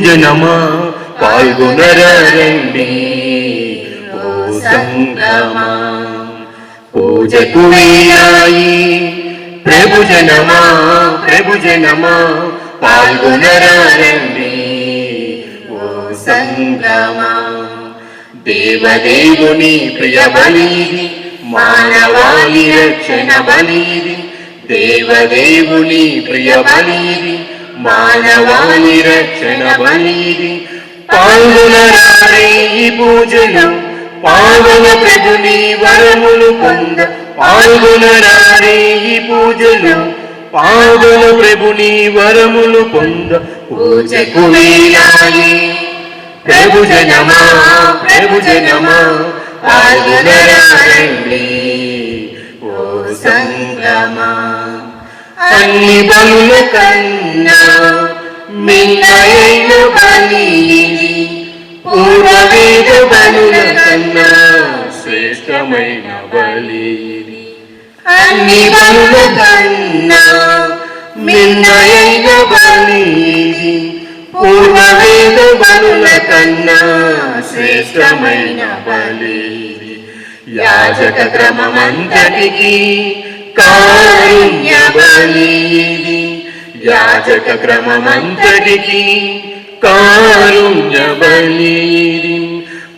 జనమా పాల్గొనరండి ఓ సంగమా. పూజకు వేయాయి ప్రభు జనమా పాల్గొనరండి ఓ సంగమా. దేవదేవుని ప్రియ బలిది మానవాళి రక్షణ బలిది. దేవదేవుని ప్రియ బలిది మానవాళి రక్షణ బలిది. పాల్గొనరారే ఈ పూజలు పావన ప్రభుని వరములు పొంద. పాల్గొనరారే ఈ పూజలు పావన ప్రభుని వరములు పొంద. పూజకు వేయాయి ప్రభు జనమా పాల్గొనరండి ఓ సంగమా. అన్ని బలుల కన్నా మిన్నైన బలి ఇది. పూర్వవేద బలుల కన్నా శ్రేష్టమైన బలి ఇది. అన్ని బలుల కన్నా మిన్నైన బలి ఇది. పూర్వవేద బలుల కన్నా శ్రేష్టమైన బలి ఇది. యాజక క్రమమంతటికి కారుణ్య బలి ఇది. యాజక క్రమమంతటికి కారుణ్య బలి ఇది.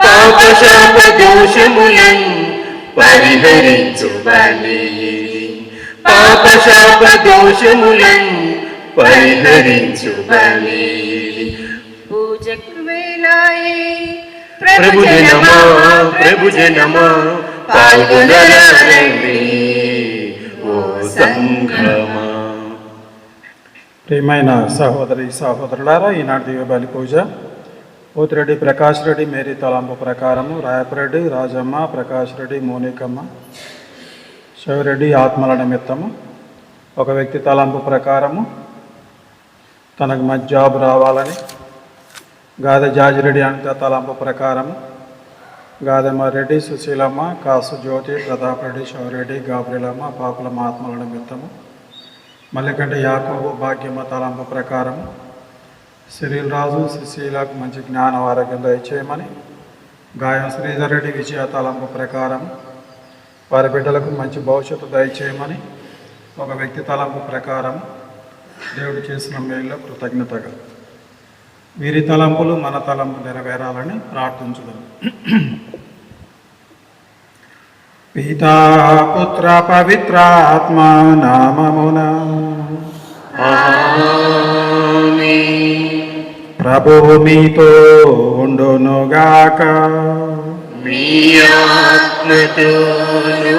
పాపశాప దోషములను పరిహరించు బలి ఇది. పాపశాప దోషములను పరిహరించు బలి ఇది. పూజకు వేళాయే ప్రభు జనమా పాల్గొనరండి ఓ సంగమా. ప్రియమైన సహోదరి సహోదరులారా, ఈనాటి దివ్య బలి పూజ పోతిరెడ్డి ప్రకాష్ రెడ్డి మేరీ తలంపు ప్రకారము, రాయపరెడ్డి రాజమ్మ, ప్రకాష్ రెడ్డి, మోనికమ్మ, శివరెడ్డి ఆత్మల నిమిత్తము. ఒక వ్యక్తి తలంపు ప్రకారము తనకు మంచి జాబ్ రావాలని, గాదె జాజిరెడ్డి అనిత తలంపు ప్రకారము గాదెమ్మ రెడ్డి, సుశీలమ్మ, కాసు జ్యోతి, ప్రతాప్ రెడ్డి, శివరెడ్డి, గాబ్రియలమ్మ, పాపులమ్మ ఆత్మల నిమిత్తము. మల్లికంటి యాకోబు భాగ్యమ్మ తలంపు ప్రకారము సిరిల్ రాజు, సుశీలకు మంచి జ్ఞాన ఆరోగ్యం దయచేయమని. గాయం శ్రీధర్ రెడ్డి విజయ తలంపు ప్రకారం వారి బిడ్డలకు మంచి భవిష్యత్తు దయచేయమని. ఒక వ్యక్తి తలంపు ప్రకారం దేవుడు చేసిన మేలులో కృతజ్ఞతగా వీరి తలంపులు మన తలంపు నెరవేరాలని ప్రార్థించుదాం. పితా పుత్ర పవిత్రాత్మ నామమున ప్రభువు మీతో ఉండునుగాక. మీ ఆత్మతోను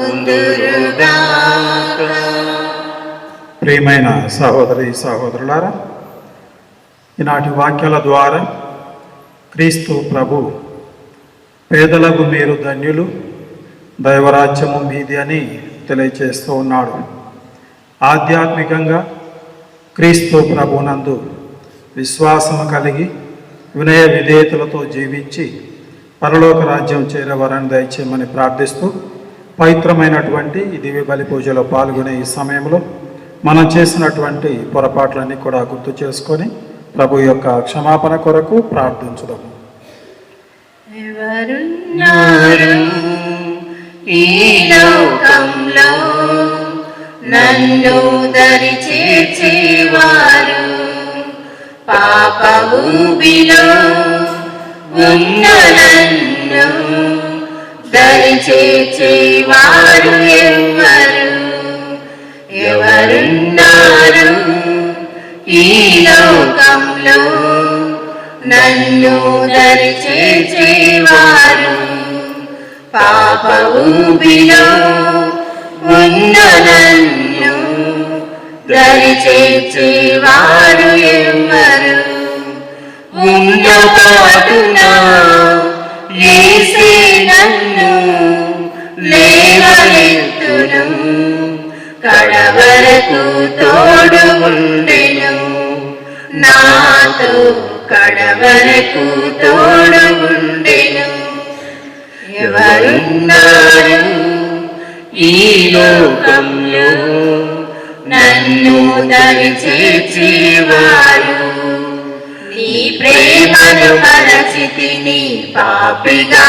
ఉండునుగాక. ప్రియమైన సహోదరి సహోదరులారా, ఈనాటి వాక్యాల ద్వారా క్రీస్తు ప్రభు పేదలకు మీరు ధన్యులు, దైవరాజ్యము మీది అని తెలియచేస్తూ ఉన్నాడు. ఆధ్యాత్మికంగా క్రీస్తు ప్రభునందు విశ్వాసం కలిగి వినయ విధేయతలతో జీవించి పరలోక రాజ్యం చేరవరని దయచేయమని ప్రార్థిస్తూ, పవిత్రమైనటువంటి ఈ దివ్య బలి పూజలో పాల్గొనే ఈ సమయంలో మనం చేసినటువంటి పొరపాట్లన్నీ కూడా గుర్తు చేసుకొని ప్రభు యొక్క క్షమాపణ కొరకు ప్రార్థించుదాము. ఎవరున్నారు ఈ లోకంలో నన్ను దరి చేర్చేవారు? పాప ఊబిలో ఉన్న నన్ను దరి చేర్చేవారు ఎవరు? ఎవరున్నారు ఈ లోకంలో నన్ను దరి చేర్చేవారు? పాప ఊబిలో ఉన్న నన్ను దరి చేర్చేవారు ఎవరు? ఉన్న పాటునా యేసే నన్ను లేవనెత్తును, కడవరకు తోడు ఉండెను, నాతో కడవరకు తోడు ఉండెను. ఎవరున్నారు ఈ లోకంలో నన్ను దరి చేర్చేవారు? ప్రేమను మరచితిని, పాపిగా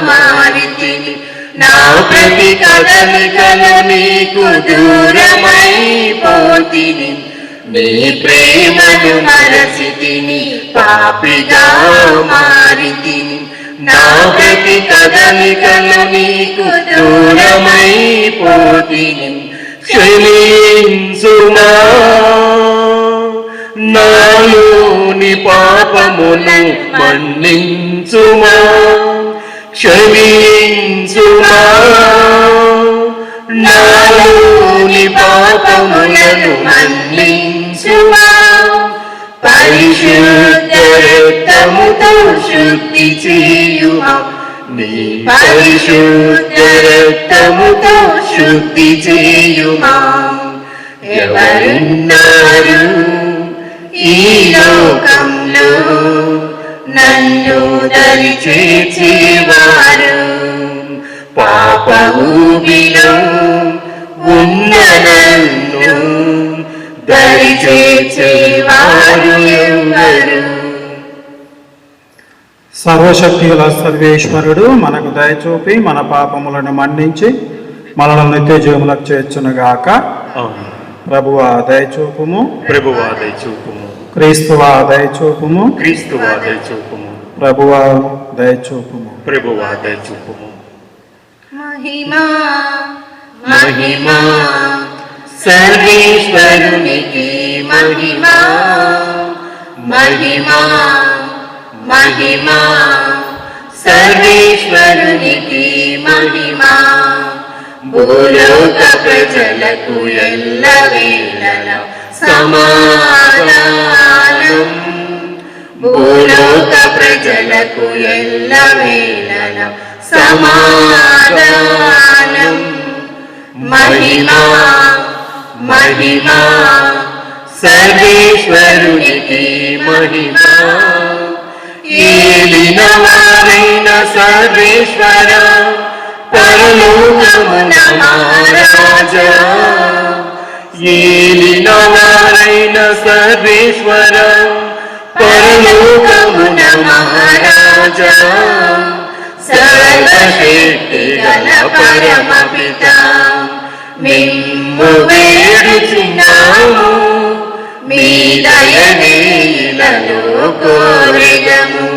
మారితిని. నా ప్రతి కదలికలు నీకు దూరమైపోతిని. నీ ప్రేమను మరచితిని, పాపిగా మారితిని. నా ప్రతి కదలికలు నీకు దూరమైపోతిని. క్షమించుమా నాలోని పాపమును మన్నించుమా. క్షమించుమా నాలోని పాపములను మన్నించుమా. పరిశుద్ధ రక్తముతో శుద్ధి చేయుమా. నీ పరిశుద్ధ రక్తముతో శుద్ధి చేయుమా. ఎవరున్నారు ఈ లోకంలో నన్ను దరి చేర్చేవారు? పాప ఊబిలో ఉన్న నన్ను దరి చేర్చేవారు ఎవరు? సర్వశక్తి గల సర్వేశ్వరుడు మనకు దయచూపి మన పాపములను మన్నించి మనల్ని నిత్య జీవములకు చేర్చునుగాక. ఆమేన్. ప్రభువా దయచూపుము, ప్రభువా దయచూపుము. క్రీస్తువా దయచూపుము, క్రీస్తువా దయచూపుము. ప్రభువా దయచూపుము. ప్రభువా దయచూపుము. మహిమా మహిమా సర్వేశ్వరునికి మహిమా. మహిమా మహిమా సర్వేశ్వరునికి మహిమా. భూలోక ప్రజలకు ఎల్లవేళల సమాధానం. భూలోక ప్రజలకు ఎల్లవేళల సమాధానం. మహిమా మహిమా సర్వేశ్వరునికి మహిమా. ఏలిన వారైన సర్వేశ్వర, పరలోకమున మహారాజా. ఏలిన వారైన సర్వేశ్వర, పరలోకమున మహారాజా. సర్వశక్తి గల పరమపిత, మిమ్ము వేడుచున్నాము. మీ దయనే ఇలలో కోరెదము.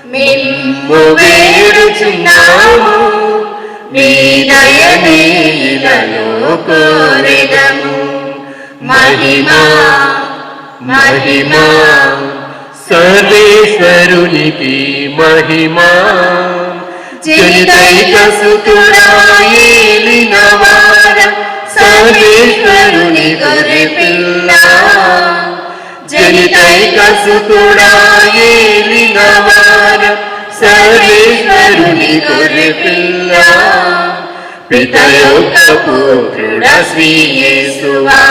మిమ్ము వేడుచున్నాము. మీ దయనే ఇలలో కోరెదము. మహిమా మహిమా సర్వేశ్వరునికి మహిమా. జనితైక సుతుడా ఏలిన వార, సర్వేశ్వరుని గొర్రె పిల్ల. జనితైక సుతుడా ఏలిన వార, సర్వేశ్వరుని గొర్రె పిల్ల. పిత యొక్క పుత్రుడ శ్రీ యేసువా,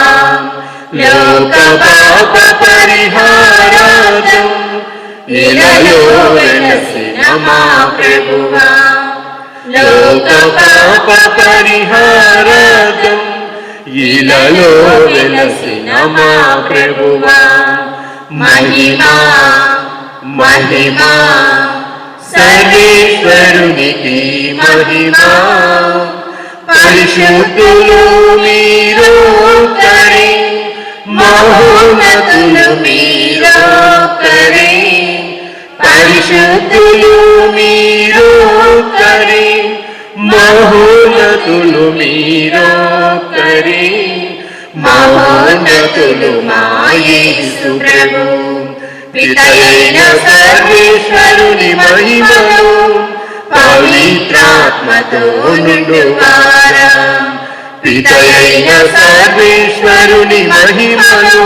లోక పాప పరిహారార్థం ఇలలో వెలసిన మా ప్రభువా. లోక పాప పరిహారార్థం ఇలలో వెలసిన మా ప్రభువా. మహిమా మహిమా సర్వేశ్వరునికి మహిమా. పరిశుద్ధులు మీరొక్కరే, మహోన్నతులు మీరొక్కరే. పరిశుద్ధులు మీరొక్కరే, మహోన్నతులు మీరొక్కరే. మహోన్నతులు మా యేసు ప్రభు, పితయైన సర్వేశ్వరుని మహిమలో పవిత్రాత్మతో నిండువారా. పితయైన సర్వేశ్వరుని మహిమలో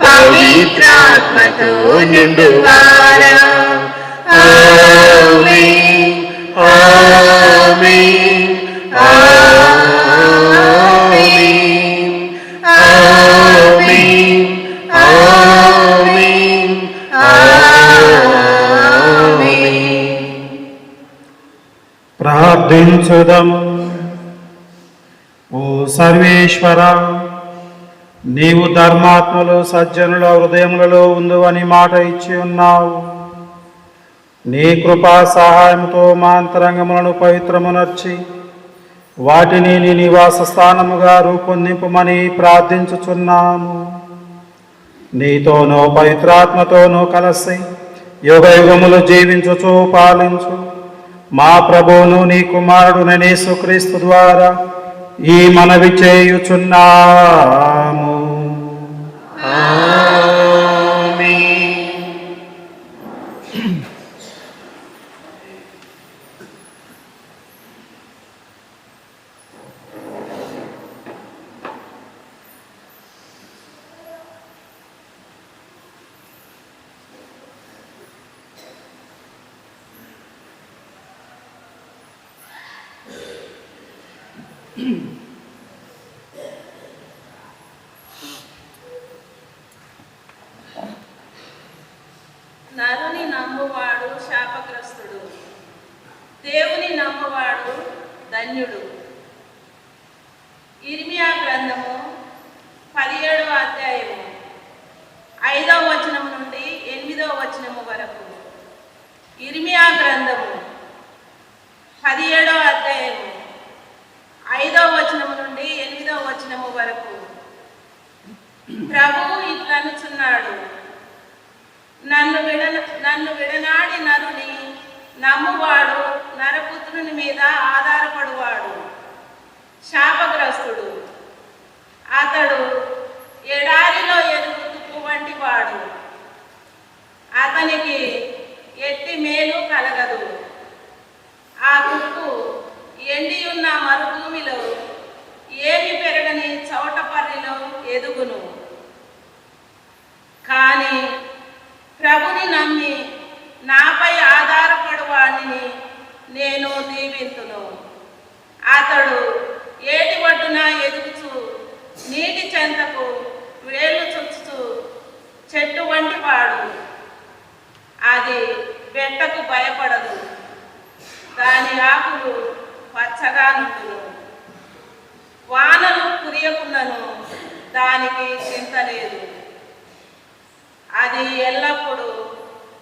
పవిత్రాత్మతో నిండువారా. ఆమేన్ ఆమేన్ ఆమేన్ ఆమేన్ ఆమేన్ ఆమేన్. ప్రార్థించుదము. ఓ సర్వేశ్వర, నీవు ధర్మాత్మలు సజ్జనుల హృదయములలో ఉందువని మాట ఇచ్చి ఉన్నావు. నీ కృపా సహాయంతో మా అంతరంగములను పవిత్రమునర్చి వాటిని నీ నివాస స్థానముగా రూపొందింపుమని ప్రార్థించుచున్నాము. నీతోనూ పవిత్రాత్మతోనూ కలిసి యుగ యుగములు జీవించుచు పాలించు మా ప్రభువును నీ కుమారుడు యేసుక్రీస్తు ద్వారా ఈ మనవి చేయుచున్నాము. నరుని నమ్మువాడు శాపగ్రస్తుడు, దేవుని నమ్మువాడు ధన్యుడు. ఇర్మియా గ్రంథము 17వ అధ్యాయము 5వ వచనము నుండి 8వ వచనము వరకు. ఇర్మియా గ్రంథము 17వ అధ్యాయము 5వ వచనము నుండి 8వ వచనము వరకు. ప్రభువు ఇట్లనుచున్నాడు, నన్ను విడనాడి నరుని నమ్మువాడు నరపుత్రుని మీద ఆధారపడువాడు శాపగ్రస్తుడు. అతడు ఎడారిలో ఎరుగు తుప్పు వంటి వాడు, అతనికి ఎట్టి మేలు కలగదు. ఆ తుప్పు ఎండి ఉన్న మరుభూమిలో ఏమి పెరగని చౌటపర్రిలో ఎదుగును. కానీ ప్రభుని నమ్మి నాపై ఆధారపడువాడిని నేను దీవింతును. అతడు ఏటి ఒడ్డున ఎదుగుచు నీటి చెంతకు వేళ్ళు చుచ్చుచు చెట్టు వంటి వాడు. అది బెట్టకు భయపడదు, దాని ఆకులు పచ్చగా నుండును. వానలు కురియకున్నను దానికి చింత లేదు. అది ఎల్లప్పుడూ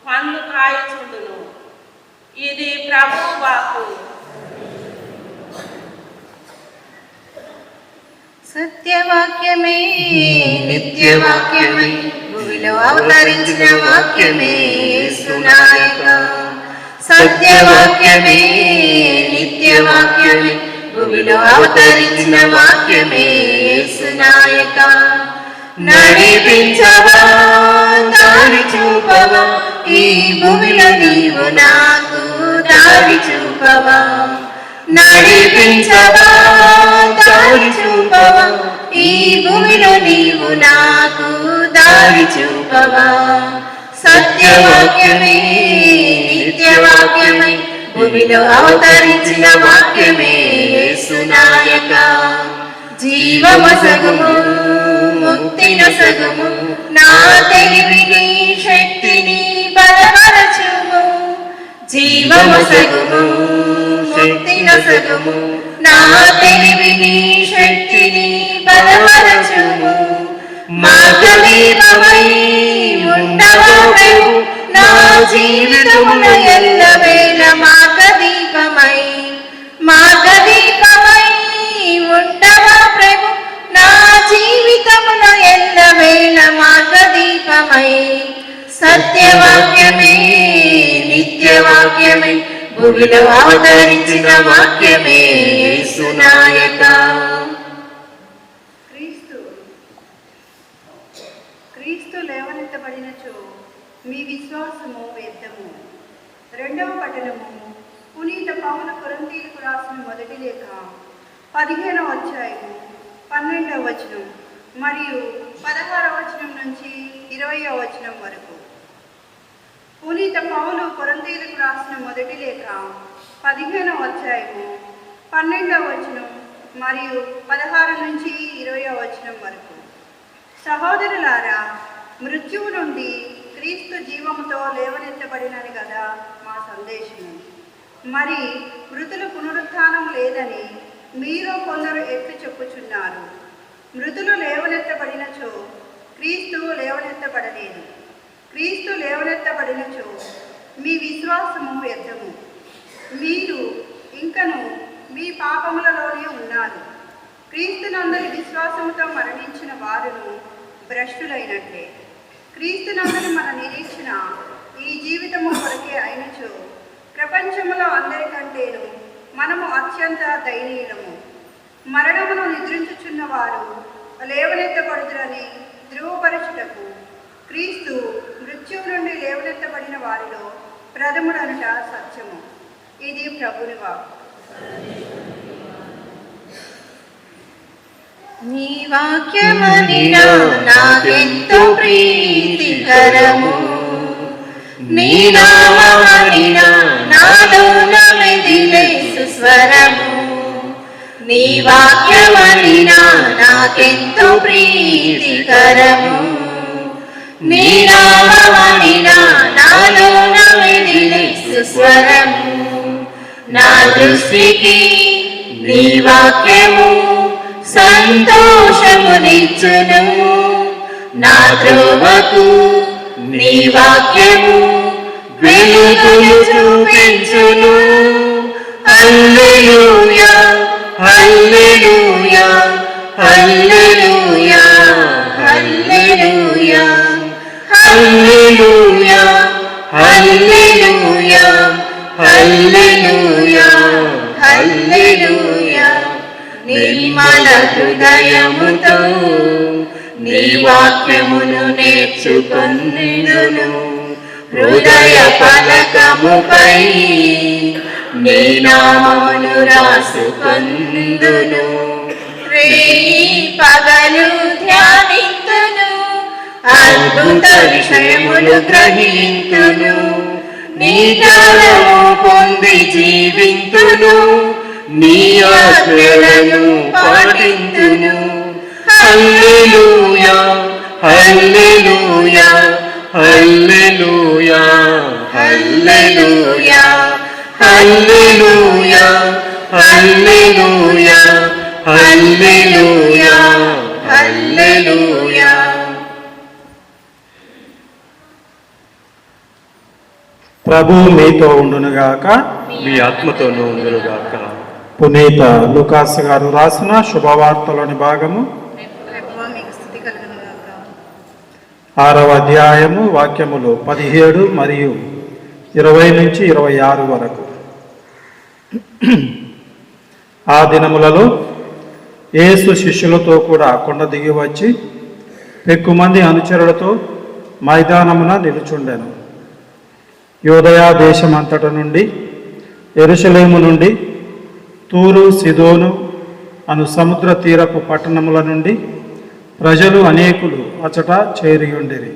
పండ్లు కాయచుండును. ఇది ప్రభువు వాక్కు. సత్యవాక్యమే నిత్యవాక్యమే భూమిలో అవతరించిన వాక్యమే యేసునాయక. సత్యవాక్యమే నిత్యవాక్యమే భూమిలో అవతరించిన వాక్యమే యేసునాయక. నడిపించవా దారి చూపవా ఈ భూమిలో నీవు నాకు దారి చూపవా. నడిపించవా దారి చూపవా ఈ భూమిలో నీవు నాకు దారి చూపవా. సత్యవాక్యమే నిత్యవాక్యమే భూమిలో అవతరించిన వాక్యమే యేసునాయక. జీవమసగుము ముక్తినొసగుము నా తెలివిని శక్తిని బలపరచుము. జీవమసగుము ముక్తినొసగుము నా తెలివిని శక్తిని బలపరచుము. మార్గదీపమై ఉండవా ప్రభు నా జీవితమున ఎల్లవేళ. మార్గదీపమై మార్గదీపమై ఉండవా ప్రభు నా జీవితమున ఎల్లవేళ. మార్గదీపమై సత్యవాక్యమే నిత్యవాక్యమే భూమిలో అవతరించిన వాక్యమే యేసునాయక. క్రీస్తు లేవనెత్తబడినచో మీ విశ్వాసము వ్యర్థము. 2వ పట్టణము పునీత పౌలు కొరింథీయులకు రాసిన మొదటి లేఖ 15వ అధ్యాయము 12వ వచనం మరియు 16వ వచనం నుంచి 20వ వచనం వరకు. పునీత పౌలు కొరింథీయులకు రాసిన మొదటి లేఖ 15వ అధ్యాయము 12వ వచనం మరియు 16 నుంచి 20వ వచనం వరకు. సహోదరులారా, మృత్యువు నుండి క్రీస్తు జీవముతో లేవనెత్తబడినని కదా మా సందేశము. మరి మృతుల పునరుత్థానం లేదని మీరు కొందరు ఎత్తి చెప్పుచున్నారు. మృతులు లేవనెత్తబడినచో క్రీస్తు లేవనెత్తబడలేదు. క్రీస్తు లేవనెత్తబడినచో మీ విశ్వాసము వ్యర్థము. మీరు ఇంకను మీ పాపములలోనే ఉన్నారు. క్రీస్తునందరి విశ్వాసముతో మరణించిన వారును భ్రష్టులైనట్లే. క్రీస్తునందరి మన నిరీక్షణ ఈ జీవితము కొరకే అయినచో ప్రపంచములో అందరికంటేను మనము అత్యంత దయనీయులము. మరణమును నిద్రించుచున్న వారు లేవనెత్తబడుదురని ధృవపరచుటకు క్రీస్తు మృత్యువు నుండి లేవనెత్తబడిన వారిలో ప్రథముడనుట సత్యము. ఇది ప్రభుని వాక్కు. నీ వాక్యమనినా నాకెంతో ప్రీతికరము. నీ నామమనినా నాలోన మెదిలే సుస్వరము. నీ వాక్యమనినా నాకెంతో ప్రీతికరము. నీ నామమనినా నాలోన మెదిలే సుస్వరము. నా దృష్టికి నీ వాక్యము సంతోషమునిచ్చును. నా త్రోవకు నీ వాక్యము వెలుగును చూపించును. హల్లెలూయా hallelujah hallelujah hallelujah hallelujah hallelujah hallelujah హల్లెలూయా. నిర్మల హృదయముతో నీ వాక్యమును నేర్చుకొందును. హృదయ ఫలకముపై నీ నామమును రాసుకొందును. రేయి పగలు ధ్యానింతును. అద్భుత విషయములు గ్రహింతును. నీ జ్ఞానము పొంది జీవింతును. నీ ఆజ్ఞలను పాటింతును. హల్లెలూయా hallelujah hallelujah hallelujah hallelujah hallelujah hallelujah హల్లెలూయా. ప్రభు మీతో ఉండునుగాక. మీ ఆత్మతోనూ ఉందురుగాక. పునీత లూకాసు గారు రాసిన శుభవార్తలోని భాగము ప్రభువా మీకు స్తుతి కలుగునుగాక. 6వ అధ్యాయము వాక్యములు 17 మరియు 20 నుంచి 26 వరకు. ఆ దినములలో యేసు శిష్యులతో కూడా కొండ దిగి వచ్చి ఎక్కుమంది అనుచరులతో మైదానమున నిలుచుండెను. యూదయా దేశమంతట నుండి, యెరూషలేము నుండి, తూరు సిదోను అను సముద్ర తీరపు పట్టణముల నుండి ప్రజలు అనేకులు అచట చేరియుండిరి.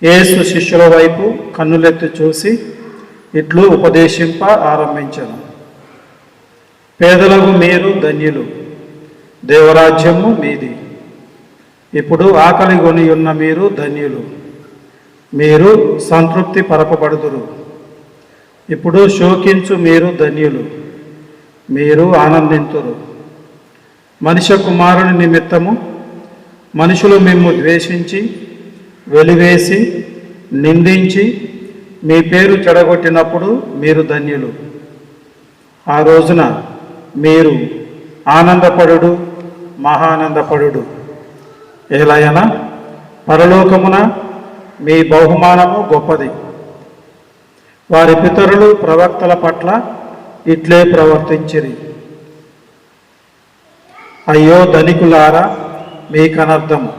యేసు శిష్యుల వైపు కన్నులెత్తి చూసి ఇట్లు ఉపదేశింప ఆరంభించెను. పేదలకు మీరు ధన్యులు, దేవరాజ్యము మీది. ఇప్పుడు ఆకలి కొని ఉన్న మీరు ధన్యులు, మీరు సంతృప్తి పరపబడుదురు. ఇప్పుడు శోకించు మీరు ధన్యులు, మీరు ఆనందింతురు. మనుష్య కుమారుని నిమిత్తము మనుషులు మిమ్ము ద్వేషించి, వెలివేసి, నిందించి మీ పేరు చెడగొట్టినప్పుడు మీరు ధన్యులు. ఆ రోజున మీరు ఆనందపడుడు, మహానందపడుడు. ఏలయన పరలోకమున మీ బహుమానము గొప్పది. వారి పితరులు ప్రవక్తల పట్ల ఇట్లే ప్రవర్తించిరి. అయ్యో ధనికులారా, మీకనర్థము,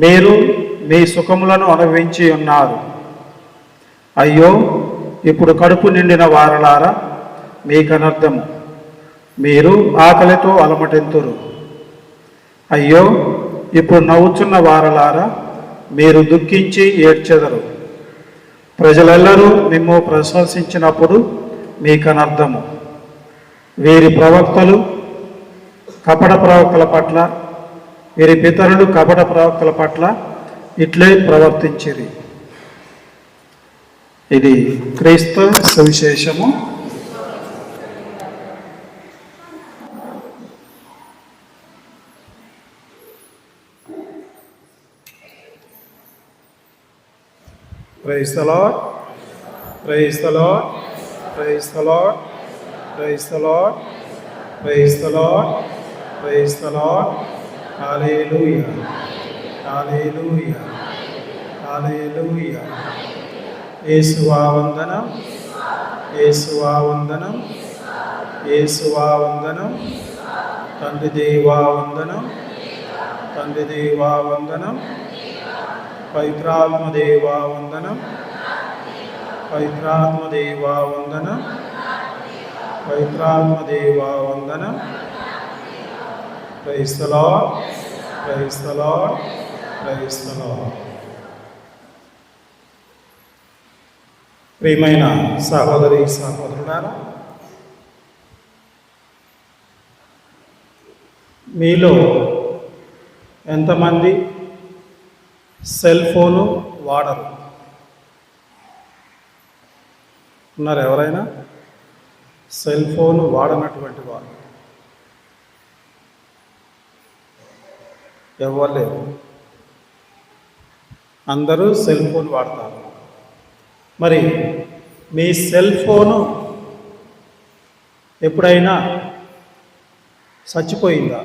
మీరు మీ సుఖములను అనుభవించి ఉన్నారు. అయ్యో ఇప్పుడు కడుపు నిండిన వారలారా, మీకనర్థము, మీరు ఆకలితో అలమటింతురు. అయ్యో ఇప్పుడు నవ్వుచున్న వారలారా, మీరు దుఃఖించి ఏడ్చెదరు. ప్రజలెల్లరూ మిమ్ము ప్రశంసించినప్పుడు మీకనర్థము, వీరి ప్రవక్తలు కపట ప్రవక్తల పట్ల, వీరి పితరులు కపట ప్రవక్తల పట్ల ఇట్లే ప్రవర్తించిరి. ఇది క్రీస్తు సువిశేషము. Praise the lord, praise the lord, praise the lord, praise the lord, praise the lord, praise the lord. Hallelujah, hallelujah, hallelujah. యేసువా వందనం, యేసువా వందనం, యేసువా వందనం. తండ్రి దేవా వందనం, తండ్రి దేవా వందనం. పవిత్రాత్మ దేవా వందనం, పవిత్రాత్మ దేవా వందనం, పవిత్రాత్మ దేవా వందనం. Praise the lord, praise the lord, praise the lord. ప్రియమైన సహోదరి సహోదరులారా, మీలో ఎంతమంది సెల్ ఫోను వాడరు? ఉన్నారు ఎవరైనా సెల్ ఫోను వాడనటువంటి వారు? ఎవరు లేరు. అందరూ సెల్ ఫోన్ వాడతారు. మరి మీ సెల్ ఫోను ఎప్పుడైనా చచ్చిపోయిందా?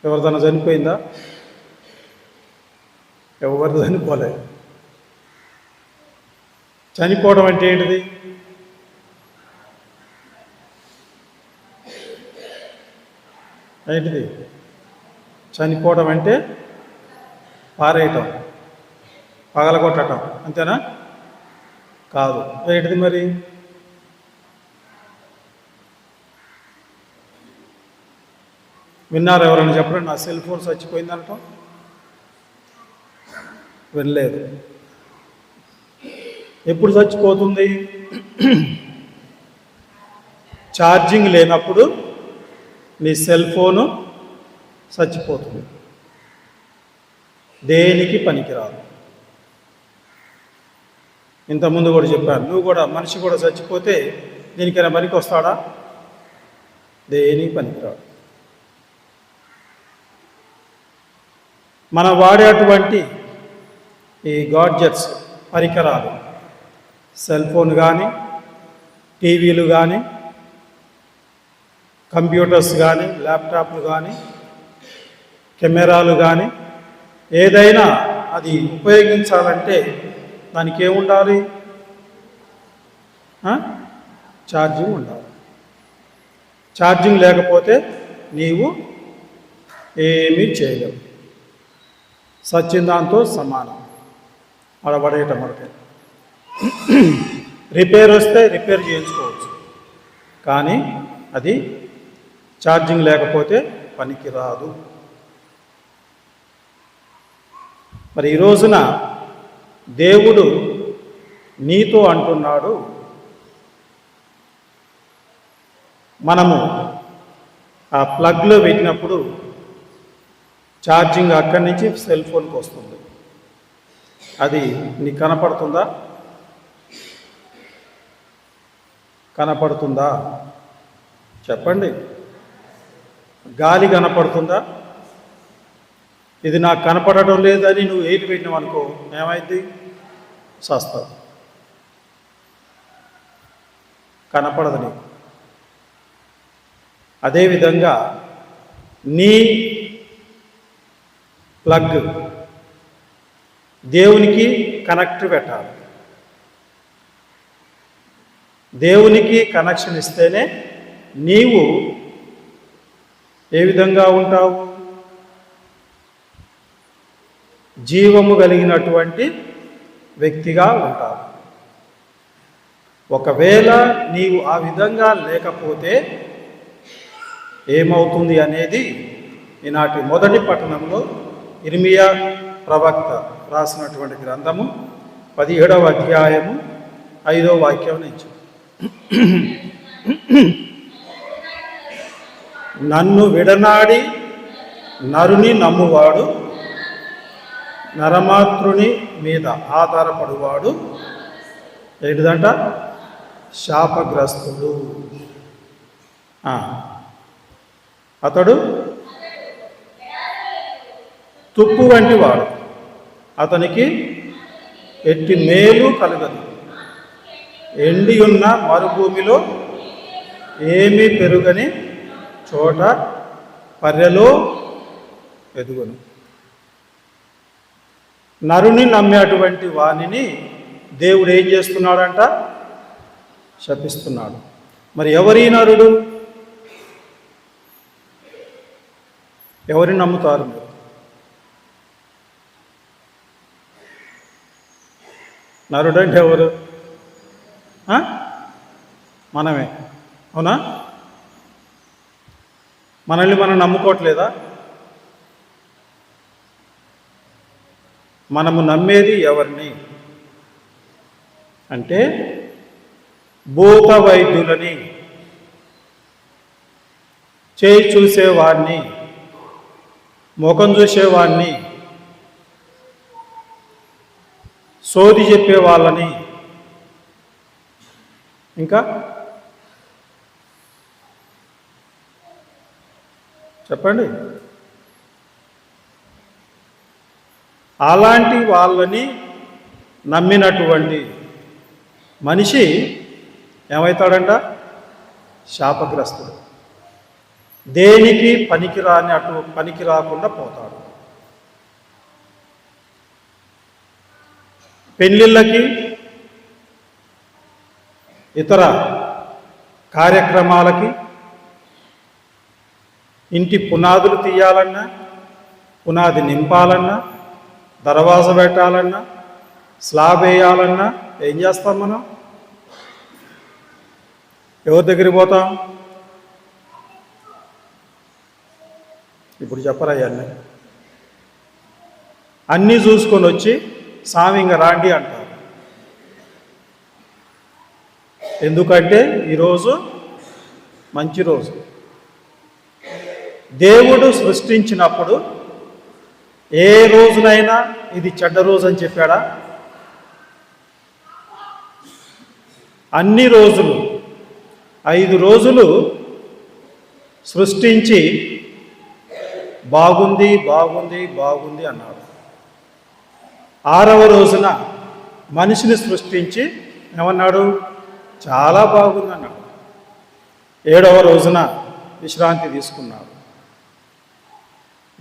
ఎవరిదైనా చనిపోయిందా? ఎవరు చనిపోలే. చనిపోవడం అంటే ఏంటిది? ఏంటిది చనిపోవడం అంటే? పారేయటం, పగలగొట్టడం, అంతేనా? కాదు. ఏంటిది మరి? విన్నారు ఎవరైనా? చెప్పండి. నా సెల్ ఫోన్ చచ్చిపోయిందనటం వినలేదు. ఎప్పుడు చచ్చిపోతుంది? ఛార్జింగ్ లేనప్పుడు నీ సెల్ ఫోను చచ్చిపోతుంది. దేనికి పనికిరాదు. ఇంతకుముందు కూడా చెప్పాను, నువ్వు కూడా మనిషి కూడా చచ్చిపోతే దీనికైనా పనికి వస్తాడా? దేనికి పనికిరాడు. మనం వాడేటువంటి ఈ గాడ్జెట్స్, పరికరాలు, సెల్ ఫోన్ కానీ, టీవీలు కానీ, కంప్యూటర్స్ కానీ, ల్యాప్టాప్లు కానీ, కెమెరాలు కానీ, ఏదైనా అది ఉపయోగించాలంటే దానికి ఏముండాలి? ఛార్జింగ్ ఉండాలి. ఛార్జింగ్ లేకపోతే నీవు ఏమీ చేయలేవు. సచ్చిన దాంతో సమానం. అడబడేయటం వరకే. రిపేర్ వస్తే రిపేర్ చేయించుకోవచ్చు, కానీ అది ఛార్జింగ్ లేకపోతే పనికి రాదు. మరి ఈ రోజున దేవుడు నీతో అంటున్నాడు, మనము ఆ ప్లగ్లో పెట్టినప్పుడు ఛార్జింగ్ అక్కడి నుంచి సెల్ ఫోన్కి వస్తుంది. అది నీకు కనపడుతుందా? కనపడుతుందా? చెప్పండి. గాలి కనపడుతుందా? ఇది నాకు కనపడటం లేదని నువ్వు ఎయిట్ పెట్టినావు అనుకో, ఏమైంది? చస్తావు. కనపడదు నీకు. అదేవిధంగా నీ ప్లగ్ దేవునికి కనెక్ట్ పెట్టాలి. దేవునికి కనెక్షన్ ఇస్తేనే నీవు ఏ విధంగా ఉంటావు? జీవము కలిగినటువంటి వ్యక్తిగా ఉంటావు. ఒకవేళ నీవు ఆ విధంగా లేకపోతే ఏమవుతుంది అనేది ఈనాటి మొదటి పట్టణంలో ఇర్మియా ప్రవక్త రాసినటువంటి గ్రంథము 17వ అధ్యాయము 5వ వాక్యం నుంచి. నన్ను విడనాడి నరుని నమ్మువాడు, నరమాతృని మీద ఆధారపడువాడు ఏంటిదంట? శాపగ్రస్తుడు. అతడు తుప్పు వంటి వాడు, అతనికి ఎట్టి మేలు కలగదు. ఎండి ఉన్న మరుభూమిలో ఏమీ పెరుగని చోట పర్రెలో ఎదుగును. నరుని నమ్మేటువంటి వాణిని దేవుడు ఏం చేస్తున్నాడంట? శపిస్తున్నాడు. మరి ఎవరి నరుడు? ఎవరిని నమ్ముతారు మీరు? నరుడు అంటే ఎవరు? మనమే. అవునా? మనల్ని మనం నమ్ముకోవట్లేదా? మనము నమ్మేది ఎవరిని అంటే భూత వైద్యులని, చేయి చూసేవాడిని, ముఖం చూసేవాడిని, సోది చెప్పే వాళ్ళని, ఇంకా చెప్పండి. అలాంటి వాళ్ళని నమ్మినటువంటి మనిషి ఏమవుతాడంట? శాపగ్రస్తుడు. దేనికి పనికి రాకుండా పోతాడు. పెళ్ళిళ్ళకి, ఇతర కార్యక్రమాలకి, ఇంటి పునాదులు తీయాలన్నా, పునాది నింపాలన్నా, దర్వాజ పెట్టాలన్నా, స్లాబ్ వేయాలన్నా ఏం చేస్తాం మనం? ఎవరి దగ్గరికి పోతాం? ఇప్పుడు చెప్పరయ్యా. అన్నీ చూసుకొని వచ్చి స్వామి ఇంక రాండి అంటారు. ఎందుకంటే ఈరోజు మంచి రోజు. దేవుడు సృష్టించినప్పుడు ఏ రోజునైనా ఇది చెడ్డ రోజు అని చెప్పాడా? అన్ని రోజులు 5 రోజులు సృష్టించి బాగుంది బాగుంది బాగుంది అన్నాడు. 6వ రోజున మనిషిని సృష్టించి ఏమన్నాడు? చాలా బాగుంది అన్నాడు. 7వ రోజున విశ్రాంతి తీసుకున్నాడు.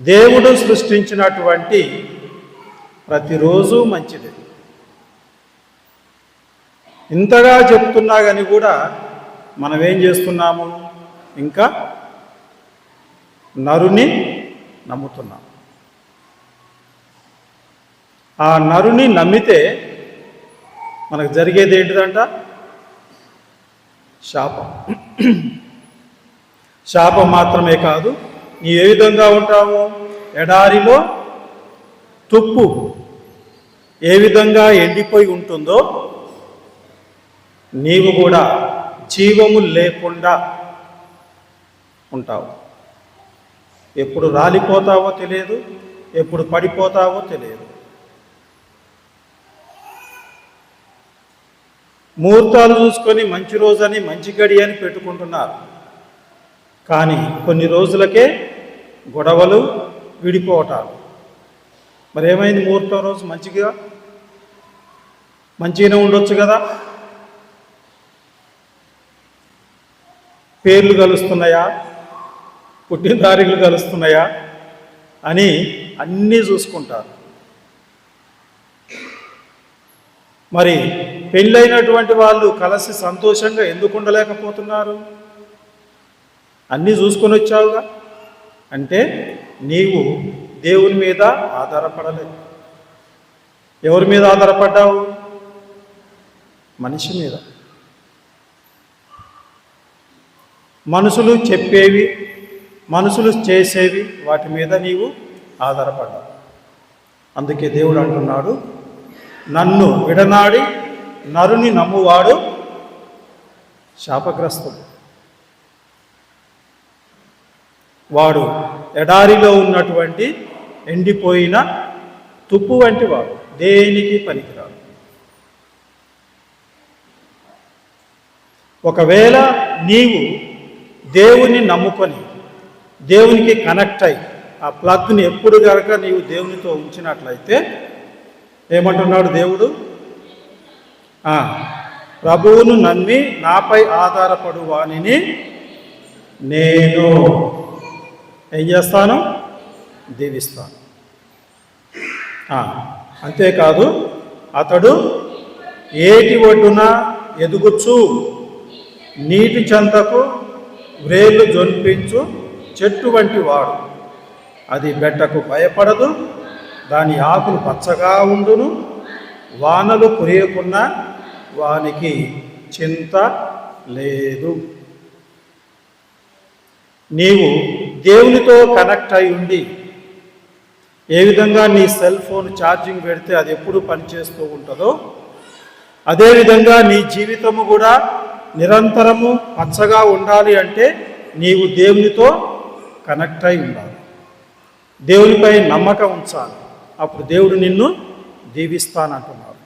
దేవుడు సృష్టించినటువంటి ప్రతిరోజు మంచిది. ఇంతగా చెప్తున్నా కానీ కూడా మనం ఏం చేస్తున్నాము? ఇంకా నరుని నమ్ముతున్నాం. ఆ నరుని నమ్మితే మనకు జరిగేది ఏంటిదంట? శాపం. శాపం మాత్రమే కాదు, నీ ఏ విధంగా ఉంటావు? ఎడారిలో తుప్పు ఏ విధంగా ఎండిపోయి ఉంటుందో నీవు కూడా జీవము లేకుండా ఉంటావు. ఎప్పుడు రాలిపోతావో తెలియదు, ఎప్పుడు పడిపోతావో తెలియదు. ముహూర్తాలు చూసుకొని మంచి రోజని, మంచి గడి అని పెట్టుకుంటున్నారు. కానీ కొన్ని రోజులకే గొడవలు, విడిపోవటాలు. మరి ఏమైంది? ముహూర్తం రోజు మంచిగానే ఉండొచ్చు కదా. పేర్లు కలుస్తున్నాయా, పుట్టిన తారీఖులు కలుస్తున్నాయా అని అన్నీ చూసుకుంటారు. మరి పెళ్ళైనటువంటి వాళ్ళు కలిసి సంతోషంగా ఎందుకు ఉండలేకపోతున్నారు? అన్నీ చూసుకొని వచ్చావుగా. అంటే నీవు దేవుని మీద ఆధారపడలేదు. ఎవరి మీద ఆధారపడ్డావు? మనిషి మీద. మనుషులు చెప్పేవి, మనుషులు చేసేవి, వాటి మీద నీవు ఆధారపడ్డావు. అందుకే దేవుడు అంటున్నాడు, నన్ను విడనాడి నరుని నమ్మువాడు శాపగ్రస్తుడు. వాడు ఎడారిలో ఉన్నటువంటి ఎండిపోయిన తుప్పు వంటి వాడు, దేనికి పనికిరాడు. ఒకవేళ నీవు దేవుని నమ్ముకొని దేవునికి కనెక్ట్ అయ్యి ఆ ప్లగ్ని ఎప్పుడు కనుక నీవు దేవునితో ఉంచినట్లయితే ఏమంటున్నాడు దేవుడు? ప్రభువును నమ్మి నాపై ఆధారపడు వానిని నేను ఏం చేస్తాను? దీవిస్తాను. అంతేకాదు, అతడు ఏటి ఒడ్డున ఎదుగుచు నీటి చెంతకు వ్రేళ్ళు జొన్పించు చెట్టు వంటి వాడు. అది బెట్టకు భయపడదు, దాని ఆకులు పచ్చగా ఉండును, వానలు కురియకున్నా వానికి చింత లేదు. నీవు దేవునితో కనెక్ట్ అయి ఉండి ఏ విధంగా నీ సెల్ ఫోన్ ఛార్జింగ్ పెడితే అది ఎప్పుడు పనిచేస్తూ ఉంటుందో అదేవిధంగా నీ జీవితము కూడా నిరంతరము పచ్చగా ఉండాలి అంటే నీవు దేవునితో కనెక్ట్ అయి ఉండాలి, దేవునిపై నమ్మకం ఉంచాలి. అప్పుడు దేవుడు నిన్ను దీవిస్తానంటున్నాడు.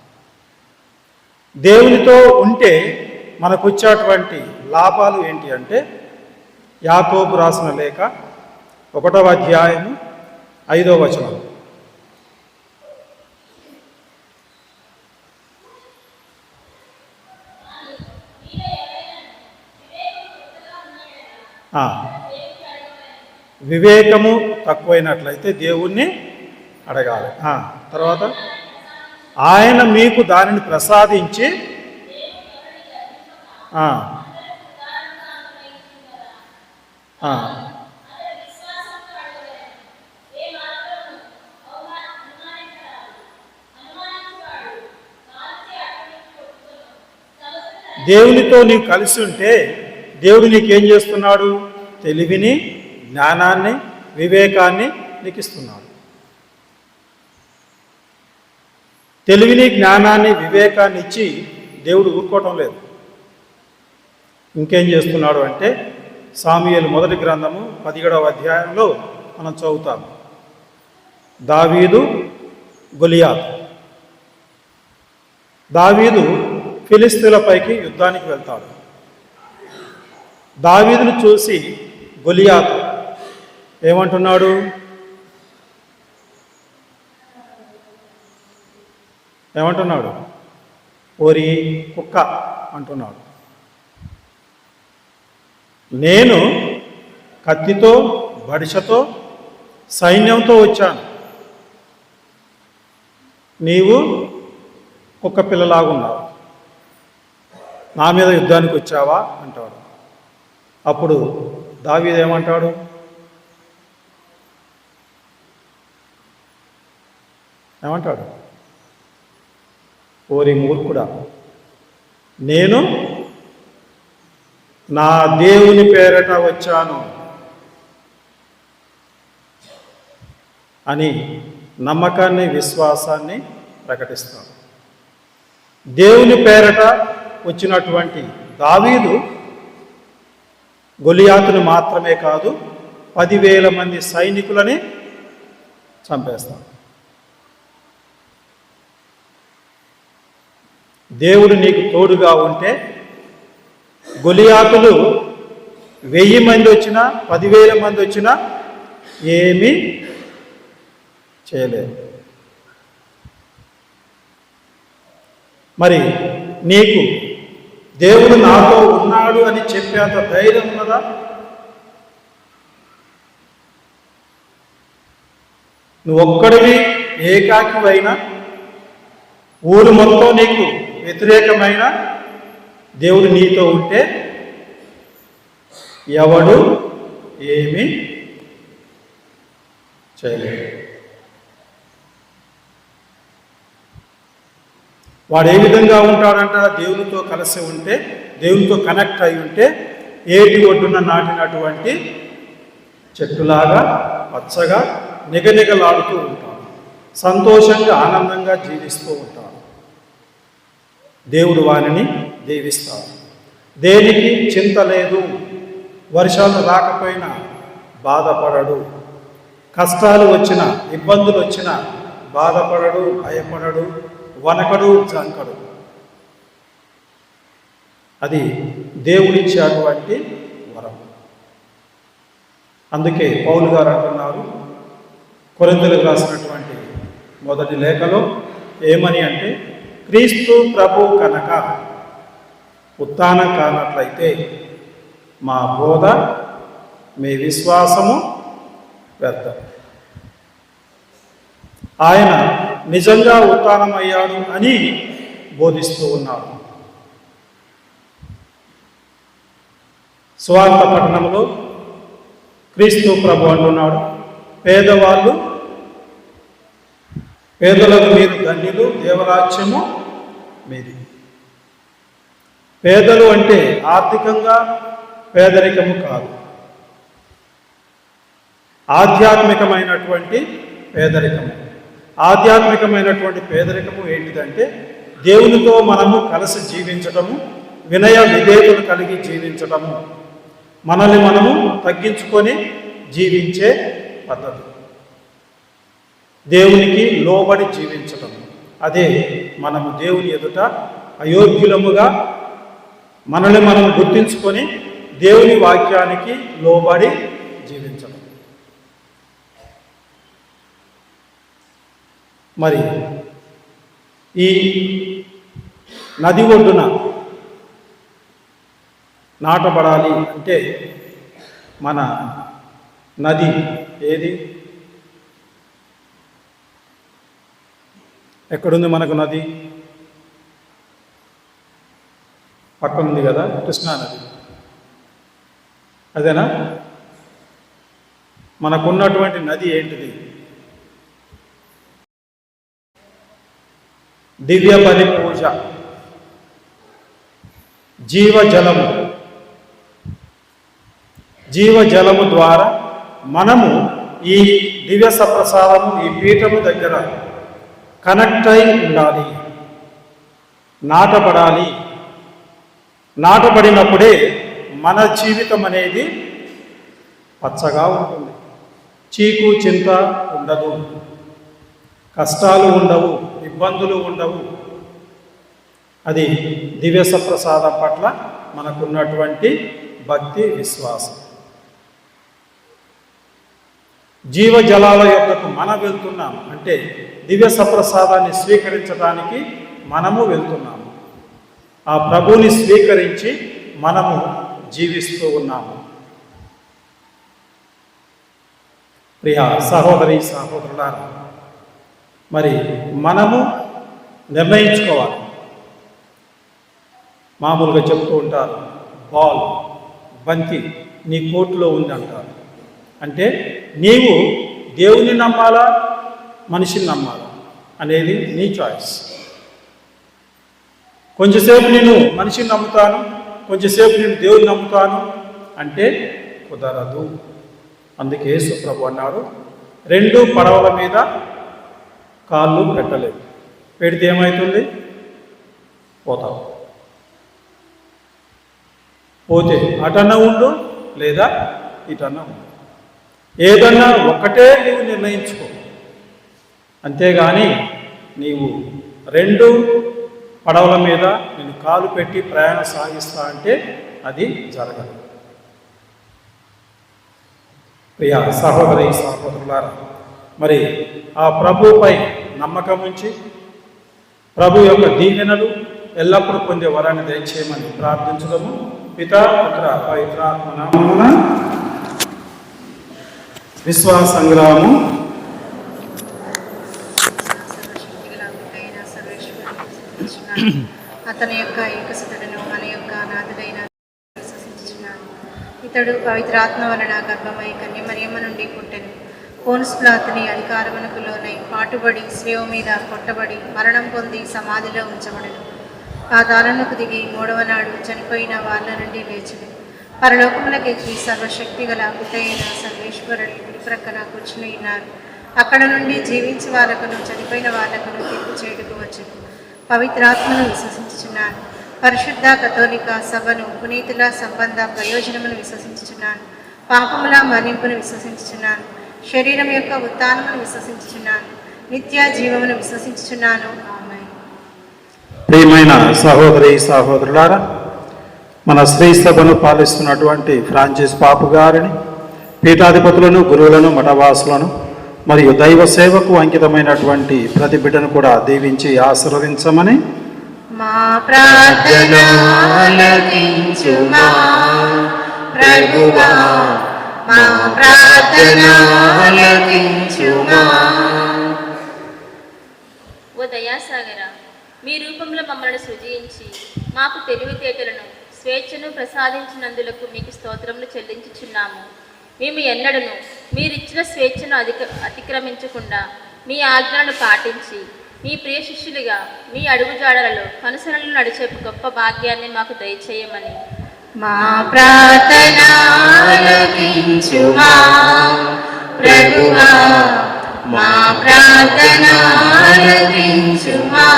దేవునితో ఉంటే మనకు వచ్చేటువంటి లాభాలు ఏంటి అంటే యాకోబు రాసిన లేఖ 1వ అధ్యాయము 5వ వచనం. వివేకము తక్కువైనట్లయితే దేవుణ్ణి అడగాలి. తర్వాత ఆయన మీకు దానిని ప్రసాదించి దేవునితో నీవు కలిసి ఉంటే దేవుడు నీకేం చేస్తున్నాడు? తెలివిని, జ్ఞానాన్ని, వివేకాన్ని నీకు ఇస్తున్నాడు. తెలివిని, జ్ఞానాన్ని, వివేకాన్ని ఇచ్చి దేవుడు ఊరుకోవటం లేదు. ఇంకేం చేస్తున్నాడు అంటే సాముయేలు మొదటి గ్రంథము 17వ అధ్యాయంలో మనం చదువుతాము. దావీదు, గొలియాతు. దావీదు ఫిలిస్తీన్లపైకి యుద్ధానికి వెళ్తాడు. దావీదును చూసి గొలియాతు ఏమంటున్నాడు? ఓరి కుక్క అంటున్నాడు. నేను కత్తితో, బడిసతో, సైన్యంతో వచ్చాను, నీవు కుక్క పిల్లలాగున్నావు, నా మీద యుద్ధానికి వచ్చావా అంటాడు. అప్పుడు దావీదు ఏమంటాడు? ఓరి మూర్ఖుడా, నేను నా దేవుని పేరట వచ్చాను అని నమ్మకాన్ని, విశ్వాసాన్ని ప్రకటిస్తాను. దేవుని పేరట వచ్చినటువంటి దావీదు గొలియాతును మాత్రమే కాదు 10,000 మంది సైనికులని చంపేస్తాడు. దేవుడు నీకు తోడుగా ఉంటే గొలియాతులు 1000 మంది వచ్చినా 10,000 మంది వచ్చినా ఏమీ చేయలేదు. మరి నీకు దేవుడు నాతో ఉన్నాడు అని చెప్పేంత ధైర్యం ఉన్నదా? నువ్వు ఒక్కడివి ఏకాకివైనా, ఊరు మొత్తం నీకు వ్యతిరేకమైన దేవుడు నీతో ఉంటే ఎవడు ఏమీ చేయలేడు. వాడు ఏ విధంగా ఉంటాడంట? దేవునితో కలిసి ఉంటే, దేవునితో కనెక్ట్ అయి ఉంటే ఏటి ఒడ్డున నాటినటువంటి చెట్టులాగా పచ్చగా నిగనిగలాడుతూ ఉంటాడు, సంతోషంగా ఆనందంగా జీవిస్తూ ఉంటాడు. దేవుడు వారిని దీవిస్తాడు. దేనికి చింత లేదు, వర్షాలు రాకపోయినా బాధపడడు, కష్టాలు వచ్చినా, ఇబ్బందులు వచ్చినా బాధపడడు, భయపడడు, వనకడు, జంకడు. అది దేవుడిచ్చేటువంటి వరం. అందుకే పౌలు గారు అంటున్నారు కొరింథీయులకు రాసినటువంటి మొదటి లేఖలో ఏమని అంటే, క్రీస్తు ప్రభు కనుక ఉత్థానం కానట్లయితే మా బోధ మీ విశ్వాసము వ్యర్థం. ఆయన నిజంగా ఉత్థానమయ్యాడు అని బోధిస్తూ ఉన్నారు. స్వార్థ పట్టణంలో క్రీస్తు ప్రభు అంటున్నాడు, పేదలకు మీరు ధన్యులు, దేవరాజ్యము మీది. పేదలు అంటే ఆర్థికంగా పేదరికము కాదు, ఆధ్యాత్మికమైనటువంటి పేదరికము. ఆధ్యాత్మికమైనటువంటి పేదరికము ఏంటిదంటే దేవునితో మనము కలిసి జీవించటము, వినయ విధేయతలు కలిగి జీవించటము, మనల్ని మనము తగ్గించుకొని జీవించే పద్ధతి, దేవునికి లోబడి జీవించటం. అదే మనము దేవుని ఎదుట అయోగ్యులముగా మనల్ని మనం గుర్తించుకొని దేవుని వాక్యానికి లోబడి జీవించడం. మరి ఈ నది ఒడ్డున నాటబడాలి అంటే మన నది ఏది? ఎక్కడుంది మనకు నది? పక్కన ఉంది కదా, కృష్ణా నది. అదేనా? మనకున్నటువంటి నది ఏంటిది? దివ్య బలి పూజ, జీవజలము. జీవజలము ద్వారా మనము ఈ దివ్య సప్రసాదము, ఈ పీఠము దగ్గర కనెక్ట్ అయి ఉండాలి, నాటబడాలి. నాటబడినప్పుడే మన జీవితం అనేది పచ్చగా ఉంటుంది, చీకు చింత ఉండదు, కష్టాలు ఉండవు, ఇబ్బందులు ఉండవు. అది దివ్య సప్రసాదం పట్ల మనకున్నటువంటి భక్తి, విశ్వాసం. జీవజలాల యొక్కకు మనం వెళ్తున్నాము అంటే దివ్య సప్రసాదాన్ని స్వీకరించడానికి మనము వెళ్తున్నాము. ఆ ప్రభువుని స్వీకరించి మనము జీవిస్తూ ఉన్నాము. ప్రియ సహోదరి సహోదరులారా, మరి మనము నిర్ణయించుకోవాలి. మామూలుగా చెప్తూ ఉంటారు, బాల్ బంతి నీ కోర్టులో ఉంది అంటారు. అంటే నీవు దేవుని నమ్మాలా, మనిషిని నమ్మాలా అనేది నీ చాయిస్. కొంచెంసేపు నేను మనిషిని నమ్ముతాను, కొంచెంసేపు నేను దేవుని నమ్ముతాను అంటే కుదరదు. అందుకే యేసు ప్రభు అన్నాడు, రెండు పడవల మీద కాళ్ళు పెట్టలేదు. పెడితే ఏమవుతుంది? పోతావు. పోతే అటన్నా ఉండు, లేదా ఇటన్నా ఉండు. ఏదన్నా ఒక్కటే నీవు నిర్ణయించుకో. అంతేగాని నీవు రెండు పడవల మీద నేను కాలు పెట్టి ప్రయాణం సాగిస్తా అంటే అది జరగదు. ప్రియ సహోదరి సహోదరులారా, మరి ఆ ప్రభుపై నమ్మకం ఉంచి ప్రభు యొక్క దీవెనలు ఎల్లప్పుడూ పొందే వరాన్ని దయచేయమని ప్రార్థించడము. పితా పుత్ర పవిత్రాత్మ నామమున విశ్వాస సంగ్రామము. అతని యొక్క ఏకసుతుడను మన యొక్క నాథుడైన విశ్వసించుచున్నాను. ఇతడు పవిత్రాత్మ వలన గర్భమై కన్యమరియమ్మ నుండి పుట్టెను. పోన్సులు అతని అధికారమునకు లోనై పాటుబడి శ్రేవ మీద కొట్టబడి మరణం పొంది సమాధిలో ఉంచబడెను. పాతాళమునకు దిగి మూడవ నాడు చనిపోయిన వాళ్ళ నుండి లేచెను. పరలోకములకు ఎక్కి సర్వశక్తి గల పితయైన సర్వేశ్వరుని కుడి ప్రక్కన కూర్చుని ఉన్నారు. అక్కడ నుండి జీవించి వాళ్ళకును చనిపోయిన వాళ్ళకును తీర్పు చేయుటకు వచ్చెను. పవిత్రాత్మను విశ్వసించుచున్నాను. పరిశుద్ధ కథోలిక సభను, పునీతుల సంబంధ ప్రయోజనమును విశ్వసించుచున్నాను. పాపముల మరణింపును విశ్వసించుచున్నాను. శరీరం యొక్క ఉత్థానమును విశ్వసించుచున్నాను. నిత్య జీవమును విశ్వసించుచున్నాను. ఆమేన్. ప్రియమైన సహోదరి సహోదరులారా, మన శ్రీ సభను పాలిస్తున్నటువంటి ఫ్రాన్సిస్ పాపు గారిని, పీఠాధిపతులను, గురువులను, మఠవాసులను మరియు దైవ సేవకు అంకితమైనటువంటి ప్రతి బిడ్డను కూడా దీవించి ఆశీర్వదించమని మా ప్రార్థన ఆలకించుమా ప్రభువా, మా ప్రార్థన ఆలకించుమా. ఓ దయాసాగర, మీ రూపంలో మమ్మల్ని సృజించి మాకు తెలివితేటలను స్వేచ్ఛను ప్రసాదించినందులకు మీకు స్తోత్రములు చెల్లించుచున్నాము. మేము ఎన్నడను మీరిచ్చిన స్వేచ్ఛను అతిక్రమించకుండా మీ ఆజ్ఞలను పాటించి మీ ప్రియ శిష్యులుగా మీ అడుగుజాడలలో కనుసరణలు నడిచే గొప్ప భాగ్యాన్ని మాకు దయచేయమని మా ప్రార్థన ఆలకించుమా ప్రభువా, మా ప్రార్థన ఆలకించుమా.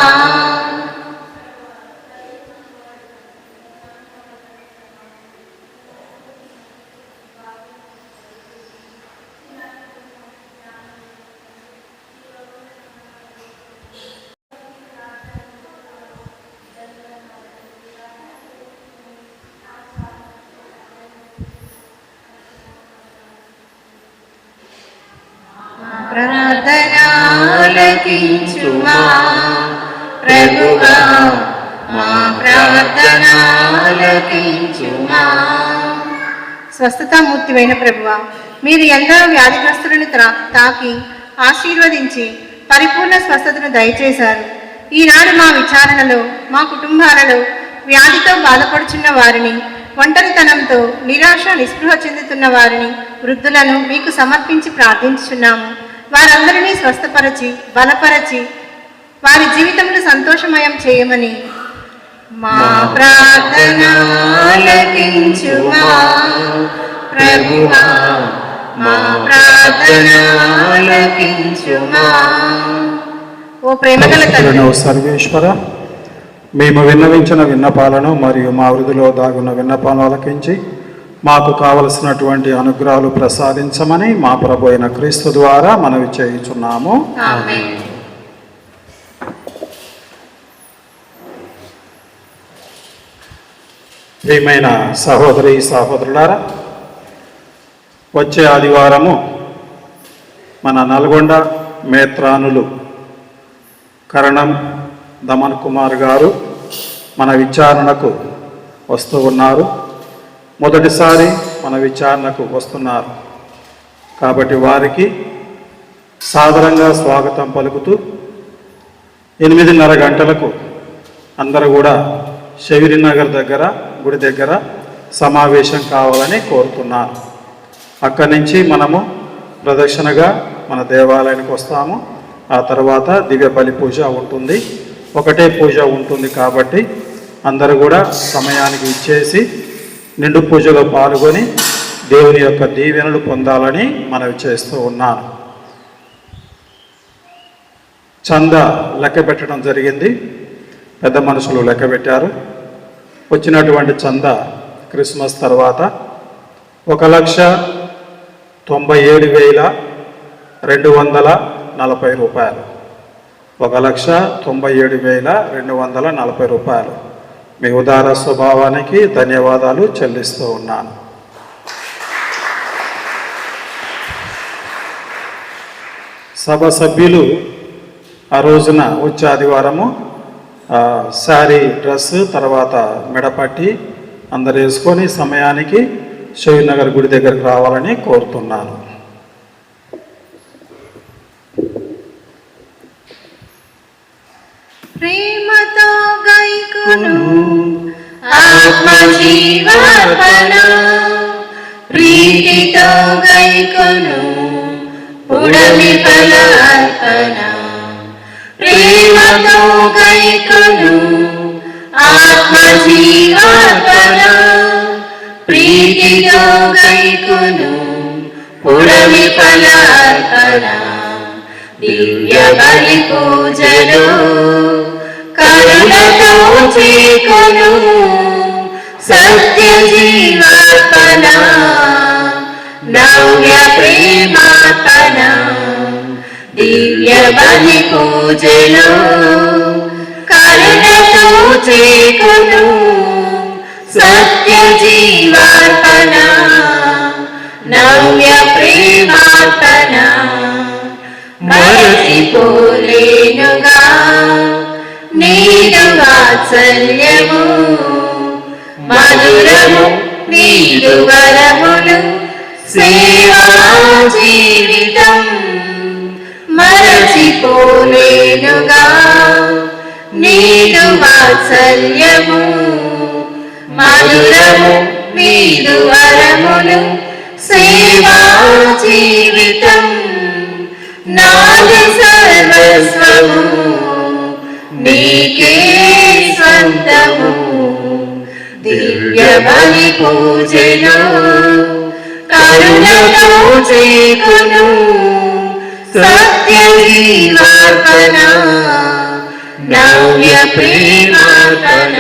ప్రార్థన ఆలకించుమా ప్రభువా, మా ప్రార్థన ఆలకించుమా. స్వస్థతామూర్తివైన ప్రభువా, మీరు ఎందరో వ్యాధిగ్రస్తులను తాకి ఆశీర్వదించి పరిపూర్ణ స్వస్థతను దయచేశారు. ఈనాడు మా విచారణలో మా కుటుంబాలలో వ్యాధితో బాధపడుచున్న వారిని, ఒంటరితనంతో నిరాశ నిస్పృహ చెందుతున్న వారిని, వృద్ధులను మీకు సమర్పించి ప్రార్థించుచున్నాము. వారందరినీ స్వస్థపరచి బలపరచి వారి జీవితంలో సంతోషమయం చేయమని మా ప్రార్థన ఆలకించుమా ప్రభువా, మా ప్రార్థన ఆలకించుమా. ఓ ప్రేమగల తండ్రి సర్వేశ్వర, మేము విన్నవించిన విన్నపాలను మరియు మా వృధిలో దాగున్న విన్నపాలను ఆలకించి మాకు కావలసినటువంటి అనుగ్రహాలు ప్రసాదించమని మా ప్రభు అయిన క్రీస్తు ద్వారా మనవి చేయుచున్నాము. ఆమేన్. ప్రియమైన సహోదరి సహోదరులారా, వచ్చే ఆదివారము మన నల్గొండ మేత్రానులు కరణం దమన్ కుమార్ గారు మన విచారణకు వస్తూ ఉన్నారు. మొదటిసారి మన విచారణకు వస్తున్నారు కాబట్టి వారికి సాదరంగా స్వాగతం పలుకుతూ 8:30 గంటలకు అందరూ కూడా శబరినగర్ దగ్గర గుడి దగ్గర సమావేశం కావాలని కోరుతున్నారు. అక్కడి నుంచి మనము ప్రదక్షిణగా మన దేవాలయానికి వస్తాము. ఆ తర్వాత దివ్య బలి పూజ ఉంటుంది. ఒకటే పూజ ఉంటుంది కాబట్టి అందరూ కూడా సమయానికి ఇచ్చేసి నిండు పూజలో పాల్గొని దేవుని యొక్క దీవెనలు పొందాలని మనవి చేస్తూ ఉన్నాను. చందా లెక్క పెట్టడం జరిగింది. పెద్ద మనుషులు లెక్క పెట్టారు. వచ్చినటువంటి చందా క్రిస్మస్ తర్వాత 1,97,240 రూపాయలు. 1,97,240 రూపాయలు. మీ ఉదార స్వభావానికి ధన్యవాదాలు చెల్లిస్తూ ఉన్నాను. సభ సభ్యులు ఆ రోజున వచ్చే ఆదివారము శారీ డ్రెస్ తర్వాత మెడపట్టి అందరు వేసుకొని సమయానికి శబరినగర్ గుడి దగ్గరకు రావాలని కోరుతున్నాను. ప్రేమతో గైకొను ఆత్మజీవార్పణ, ప్రీతితో గైకొను పుడమి ఫలార్పణ. ప్రేమతో గైకొను ఆత్మజీవార్పణ, ప్రీతితో గైకొను పుడమి ఫలార్పణ. దివ్య బలి పూజలో కరుణతో చేకొను సత్య జీవార్పణ, నవ్య ప్రేమార్పణ. దివ్య బలి పూజలో కరుణతో చేకొను సత్య జీవార్పణ, నవ్య ప్రేమార్పణ మరచిపోలేనుగా నీదు వాత్సల్యము మధురము నీదు వరములు సేవా జీవితం మరచిపోలేనుగా నీదు వాత్సల్యము మధురము నీదు వరములు సేవా జీవితం నాది సర్వస్వము నీకే స్వంతము దివ్య బలి పూజలు కరుణతో చేకును సత్య జీవార్పణ నవ్య ప్రేమార్పణ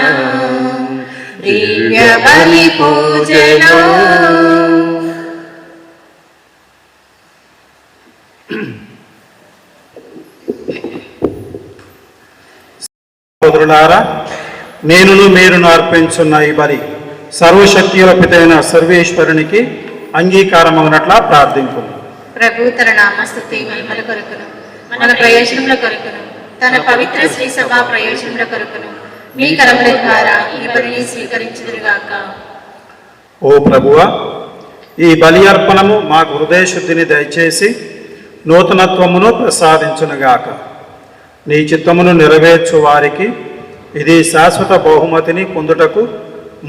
దివ్య బలి పూజలు. సోదరులారా, నేనును మీరును అర్పించున్న ఈ బలి సర్వశక్తియుల పితైన సర్వేశ్వరునికి అంగీకారమగినట్లా ప్రార్థింపు. ప్రభు తన నామస్తుతి మహిమల కొరకును మన ప్రయోజనముల కొరకును తన పవిత్ర శ్రీ సభా ప్రయోజనముల కొరకును మీ కరముల ద్వారా ఈ బలిని స్వీకరించుదురుగాక. ఓ ప్రభువా, ఈ బలి అర్పణము మాకు హృదయ శుద్ధిని దయచేసి నూతనత్వమును ప్రసాదించునుగాక. నీ చిత్తమును నెరవేర్చు వారికి ఇది శాశ్వత బహుమతిని పొందుటకు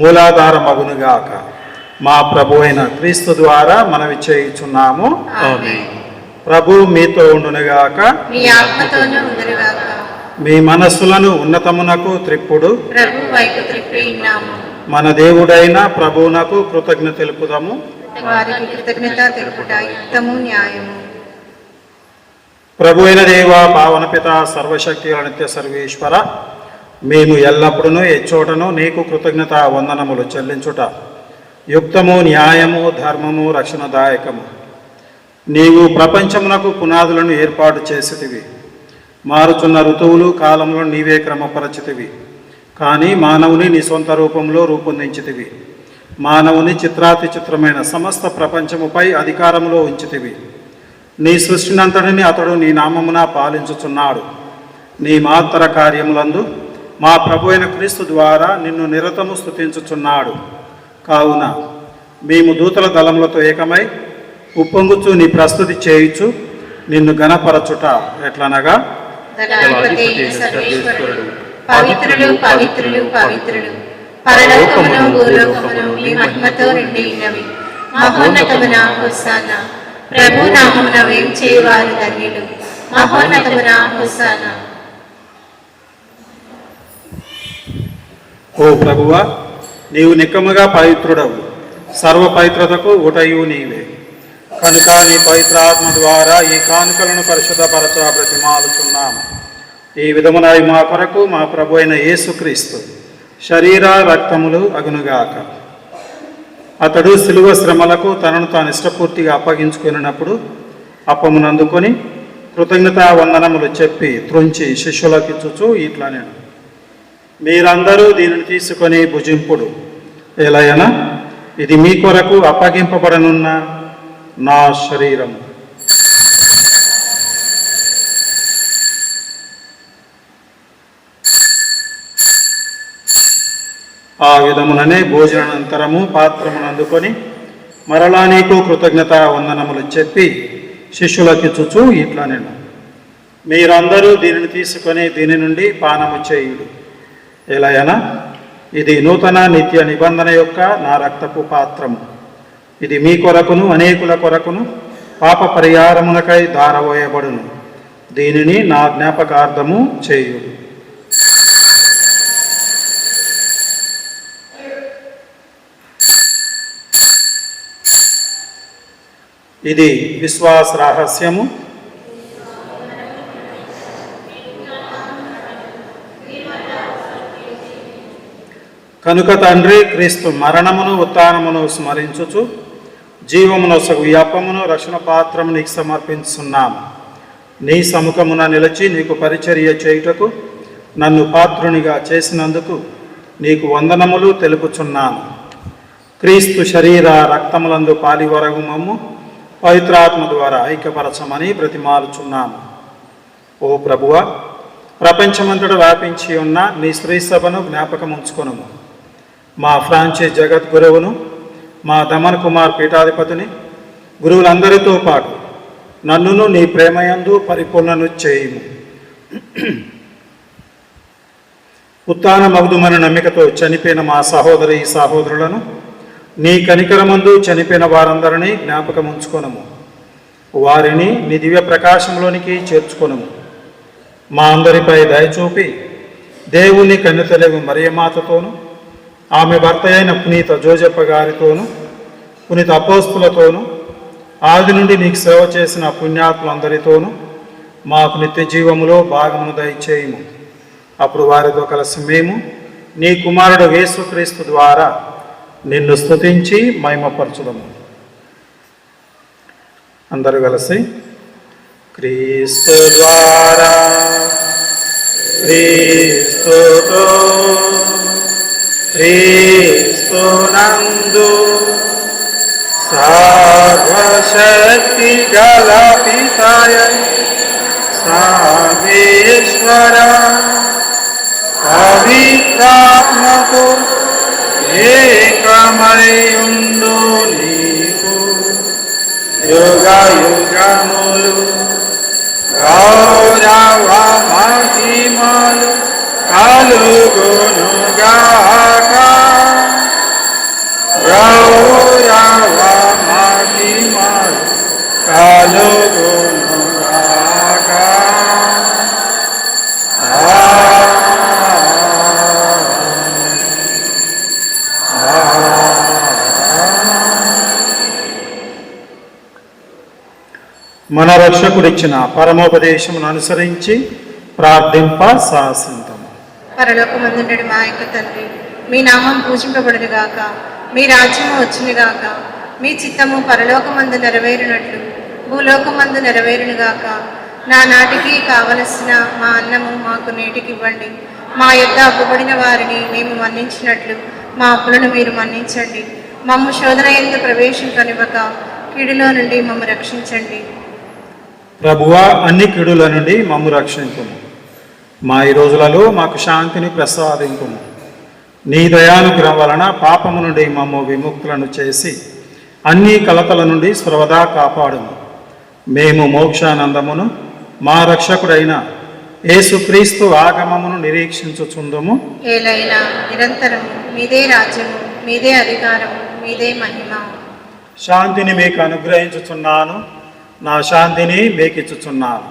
మూలాధారమగునుగాక. మా ప్రభు అయిన క్రీస్తు ద్వారా మనవి చేయుచున్నాము. ఆమేన్. ప్రభు మీతో ఉండునుగాక. మీ ఆత్మతోనూ ఉండునుగాక. మీ మనస్సులను ఉన్నతమునకు త్రిప్పుడు. ప్రభు వైపు త్రిప్పి ఉన్నాము. మన దేవుడైన ప్రభువునకు కృతజ్ఞత తెలుపుదాము. వారికి కృతజ్ఞత తెలుపుట యుక్తము న్యాయము. ప్రభు అయిన దేవ, పావన పిత, సర్వశక్తి నిత్య సర్వేశ్వర, మేము ఎల్లప్పుడూ ఎచ్చోటను నీకు కృతజ్ఞత వందనములు చెల్లించుట యుక్తము, న్యాయము, ధర్మము, రక్షణదాయకము. నీవు ప్రపంచమునకు పునాదులను ఏర్పాటు చేసితివి. మారుచున్న ఋతువులు, కాలములను నీవే క్రమపరచితివి. కానీ మానవుని నీ సొంత రూపంలో రూపొందించితివి. మానవుని చిత్రాతి చిత్రమైన సమస్త ప్రపంచముపై అధికారంలో ఉంచితివి. నీ సృష్టినంతటిని అతడు నీ నామమున పాలించుచున్నాడు. నీ మహత్తర కార్యములందు మా ప్రభు అయిన క్రీస్తు ద్వారా నిన్ను నిరతము స్తుతించుచున్నాడు. కావున మేము దూతల దళములతో ఏకమై ఉప్పొంగుచు నీ ప్రస్తుతి చేయుచు నిన్ను గణపరచుట ఎట్లనగా, దళాధిపతి సర్వేశ్వరుడు, పవిత్రులు పవిత్రులు పవిత్రులు, పరలోకమును భూలోకమును మీ మహిమతో నిండి ఉన్నవి. మహోన్నతమున హోసానా, ప్రభు నామమున వేంచేవారు ధన్యులు. మహోన్నతమున హోసానా. ఓ ప్రభువా, నీవు నిక్కముగా పవిత్రుడవు. సర్వ పవిత్రతకు ఊటయు నీవే. కనుక నీ పవిత్రాత్మ ద్వారా ఈ కానుకలను పరిశుద్ధపరచ బ్రతిమాలుచున్నాము. ఈ విధమున మా కొరకు మా ప్రభు అయిన యేసుక్రీస్తు శరీర రక్తములు అగునుగాక. అతడు శిలువ శ్రమలకు తనను తాను ఇష్టపూర్తిగా అప్పగించుకున్నప్పుడు అప్పమునందుకొని కృతజ్ఞతా వందనములు చెప్పి త్రుంచి శిష్యులకు ఇచ్చుచు ఇట్లా నేను, మీరందరూ దీనిని తీసుకొని భుజింపుడు. ఎలయన ఇది మీ కొరకు అప్పగింపబడనున్న నా శరీరం. ఆ విధముననే భోజనానంతరము పాత్రమునందుకొని మరలా నీకు కృతజ్ఞత వందనములు చెప్పి శిష్యులకిచ్చుచు ఇట్లా నేను, మీరందరూ దీనిని తీసుకొని దీని నుండి పానము చేయుడు. ఎలయన ఇది నూతన నిత్య నిబంధన యొక్క నా రక్తపు పాత్రము. ఇది మీ కొరకును అనేకుల కొరకును పాప పరిహారమునకై ధారవోయబడును. దీనిని నా జ్ఞాపకార్థము చేయుడు. ఇది విశ్వాస రహస్యము. కనుక తండ్రి, క్రీస్తు మరణమును ఉత్థానమును స్మరించుచు జీవమునొసగు ఈ అప్పమును రక్షణ పాత్రము నీకు సమర్పించున్నాము. నీ సముఖమున నిలిచి నీకు పరిచర్య చేయుటకు నన్ను పాత్రునిగా చేసినందుకు నీకు వందనములు తెలుపుచున్నాను. క్రీస్తు శరీర రక్తములందు పాలివరగు మమ్ము పవిత్రాత్మ ద్వారా ఐక్యపరచమని బ్రతిమాలుచున్నాము. ఓ ప్రభువ, ప్రపంచమంతటా వ్యాపించి ఉన్న నీ శ్రీ సభను జ్ఞాపకం ఉంచుకొనుము. మా ఫ్రాన్సిస్ జగద్గురువును, మా దమన్ కుమార్ పీఠాధిపతిని, గురువులందరితో పాటు నన్నును నీ ప్రేమయందు పరిపూర్ణను చేయుము. ఉత్థాన మగుదుమని నమ్మికతో చనిపోయిన మా సహోదరి సహోదరులను, నీ కనికరమందు చనిపోయిన వారందరినీ జ్ఞాపకం ఉంచుకొనము. వారిని నీ దివ్య ప్రకాశంలోనికి చేర్చుకొనము. మా అందరిపై దయచూపి దేవుని కన్యతలగు మరియమాతతోను, ఆమె భర్త అయిన పునీత జోజప్ప గారితోను, పునీత అపోస్తులతోను, ఆది నుండి నీకు సేవ చేసిన పుణ్యాత్ములందరితోనూ మాకు నిత్య జీవములో భాగమును దయచేయము. అప్పుడు వారితో కలిసి మేము నీ కుమారుడు యేసుక్రీస్తు ద్వారా నిన్ను స్తుతించి మహిమపరచుదము. అందరూ కలిసి క్రీస్తు ద్వారా, క్రీస్తుతో, క్రీస్తునందు సర్వశక్తి గల పితాయ సర్వేశ్వర పవిత్రాత్మతో ఏకమై ఉండు నీకు యుగ యుగములు గౌరవ మహిమలు కలుగునుగాక. గౌరవ మహిమలు కలుగునుగాక. మన రక్షకుడిచ్చిన పరమోపదేశమును అనుసరించి ప్రార్థింప సాహసింతము. పరలోకమందుండెడు మా యొక్క తండ్రి, మీ నామం పూజింపబడునుగాక, మీ రాజ్యము వచ్చునుగాక, మీ చిత్తము పరలోకమందు నెరవేరునట్లు భూలోకమందు నెరవేరునుగాక. నా నాటికి కావలసిన మా అన్నము మాకు నేటికి ఇవ్వండి. మా యొద్ద అప్పుబడిన వారిని మేము మన్నించినట్లు మా అప్పులను మీరు మన్నించండి. మమ్ము శోధన యందు ప్రవేశింపనివ్వక కీడులో నుండి మమ్ము రక్షించండి. ప్రభువా, అన్ని కీడుల నుండి మమ్ము రక్షింపుము. మా ఈ రోజులలో మాకు శాంతిని ప్రసాదింపుము. నీ దయానుగ్రహం వలన పాపము నుండి మమ్ము విముక్తులను చేసి అన్ని కలతల నుండి సర్వదా కాపాడుము. మేము మోక్షానందమును మా రక్షకుడైన యేసుక్రీస్తు ఆగమమును నిరీక్షించుచుందుము. ఏలైనా నిరంతరము మీదే రాజ్యము, మీదే అధికారము, మీదే మహిమ. శాంతిని మీకు అనుగ్రహించుచున్నాను, నా శాంతిని మీకిచ్చుచున్నాను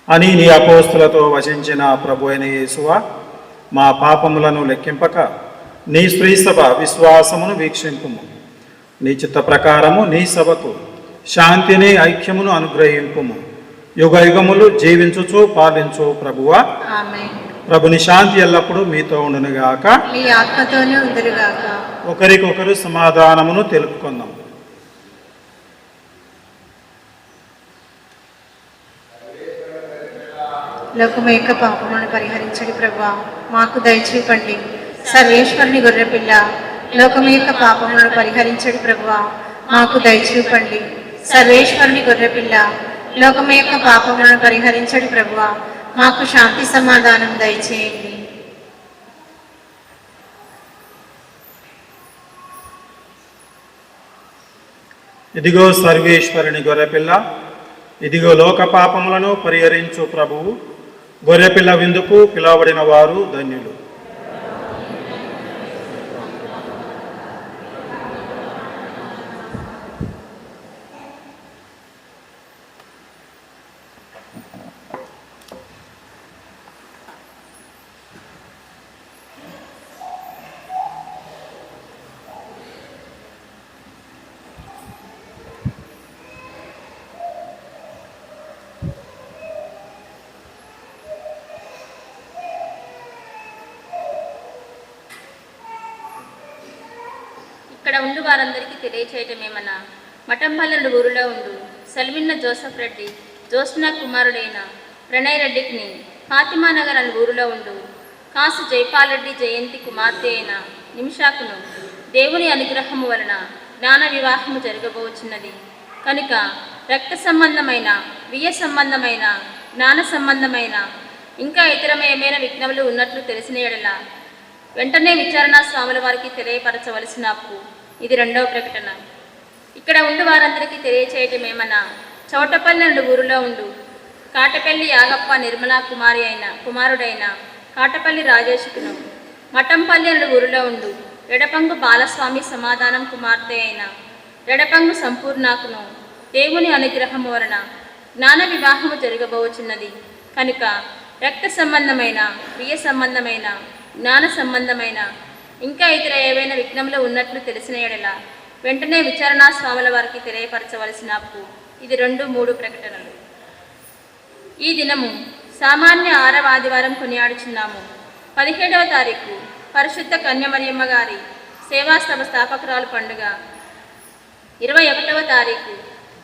అని నీ అపోస్తులతో వచించిన ప్రభు అయిన యేసువా, మా పాపములను లెక్కింపక నీ స్త్రీ సభ విశ్వాసమును వీక్షింపుము. నీ చిత్త ప్రకారము నీ సభకు శాంతిని ఐక్యమును అనుగ్రహింపుము. యుగ యుగములు జీవించుచు పాలించు ప్రభువా. ఆమేన్. ప్రభుని శాంతి ఎల్లప్పుడూ మీతో ఉండునుగాక. మీ ఆత్మతోనే ఉందురుగాక. ఒకరికొకరు సమాధానమును తెలుపుకుందాం. లోకము యొక్క పాపములను పరిహరించడి ప్రభువా, మాకు దయచూపండి. సర్వేశ్వరుని గొర్రెపిల్ల, లోకము యొక్క పాపములను పరిహరించడి ప్రభువా, మాకు దయచూపండి. సర్వేశ్వరుని గొర్రెపిల్ల, లోకము యొక్క పాపములను పరిహరించడి ప్రభువా, మాకు శాంతి సమాధానం దయచేయండి. ఇదిగో సర్వేశ్వరుని గొర్రెపిల్ల, ఇదిగో లోక పాపములను పరిహరించు ప్రభువు. గొర్రెపిల్ల విందుకు పిలువబడిన వారు ధన్యులు. ఇక్కడ ఉండు వారందరికీ తెలియచేయటమేమన్నా, మఠంపల్లెడు ఊరిలో ఉండు సెల్విన్న జోసఫ్ రెడ్డి జోస్నా కుమారుడైన ప్రణయ్ రెడ్డికి, ఫాతిమా నగర్ అనే ఊరిలో ఉండు కాసు జైపాల్ రెడ్డి జయంతి కుమార్తె అయిన నిమిషాకును, దేవుని అనుగ్రహము వలన జ్ఞాన వివాహము జరగబోచున్నది కనుక రక్త సంబంధమైన, వియ సంబంధమైన, జ్ఞాన సంబంధమైన ఇంకా ఇతరమేమైనా విఘ్నములు ఉన్నట్లు తెలిసిన ఎడల వెంటనే విచారణ స్వాముల వారికి తెలియపరచవలసిన అప్పు. ఇది 2వ ప్రకటన. ఇక్కడ ఉండు వారందరికీ తెలియచేయటమేమన్నా, చౌటపల్లి నుండి ఊరిలో ఉండు కాటపల్లి యాగప్ప నిర్మలా కుమారుడైన కాటపల్లి రాజేషుకును, మఠంపల్లి నుండి ఊరిలో ఉండు రెడపంగు బాలస్వామి సమాధానం కుమార్తె అయిన రెడపంగు సంపూర్ణకును దేవుని అనుగ్రహము వలన జ్ఞాన వివాహము జరగబోచున్నది కనుక రక్త సంబంధమైన, ప్రియ సంబంధమైన, జ్ఞాన సంబంధమైన ఇంకా ఇతర ఏవైనా విఘ్నములు ఉన్నట్లు తెలిసిన ఎడల వెంటనే విచారణా స్వాముల వారికి తెలియపరచవలసిన అప్పు. ఇది 2, 3 ప్రకటనలు. ఈ దినము సామాన్య 6వ ఆదివారం కొనియాడుచున్నాము. 17వ తారీఖు పరిశుద్ధ కన్యమరియమ్మ గారి సేవాస్తవ స్థాపకురాలు పండుగ. 21వ తారీఖు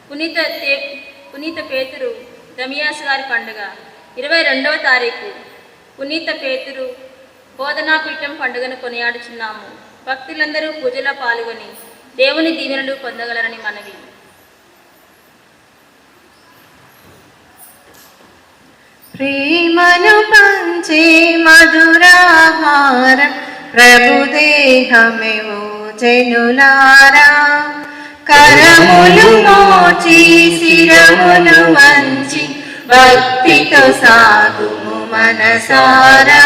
పునీత పేతురు దమియాస్ గారి పండుగ. 22వ తారీఖు పునీత పేతురు బోధనాపీఠం పండుగను కొనియాడుచున్నాము. భక్తులందరూ పూజలో పాల్గొని దేవుని దీవెనలు పొందగలరని మనవి. ప్రేమను పంచే మధురాహారం ప్రభుదేహమేవో జనులారా, కరములు మోచి శిరమును వంచి భక్తితో సాగుము మనసారా.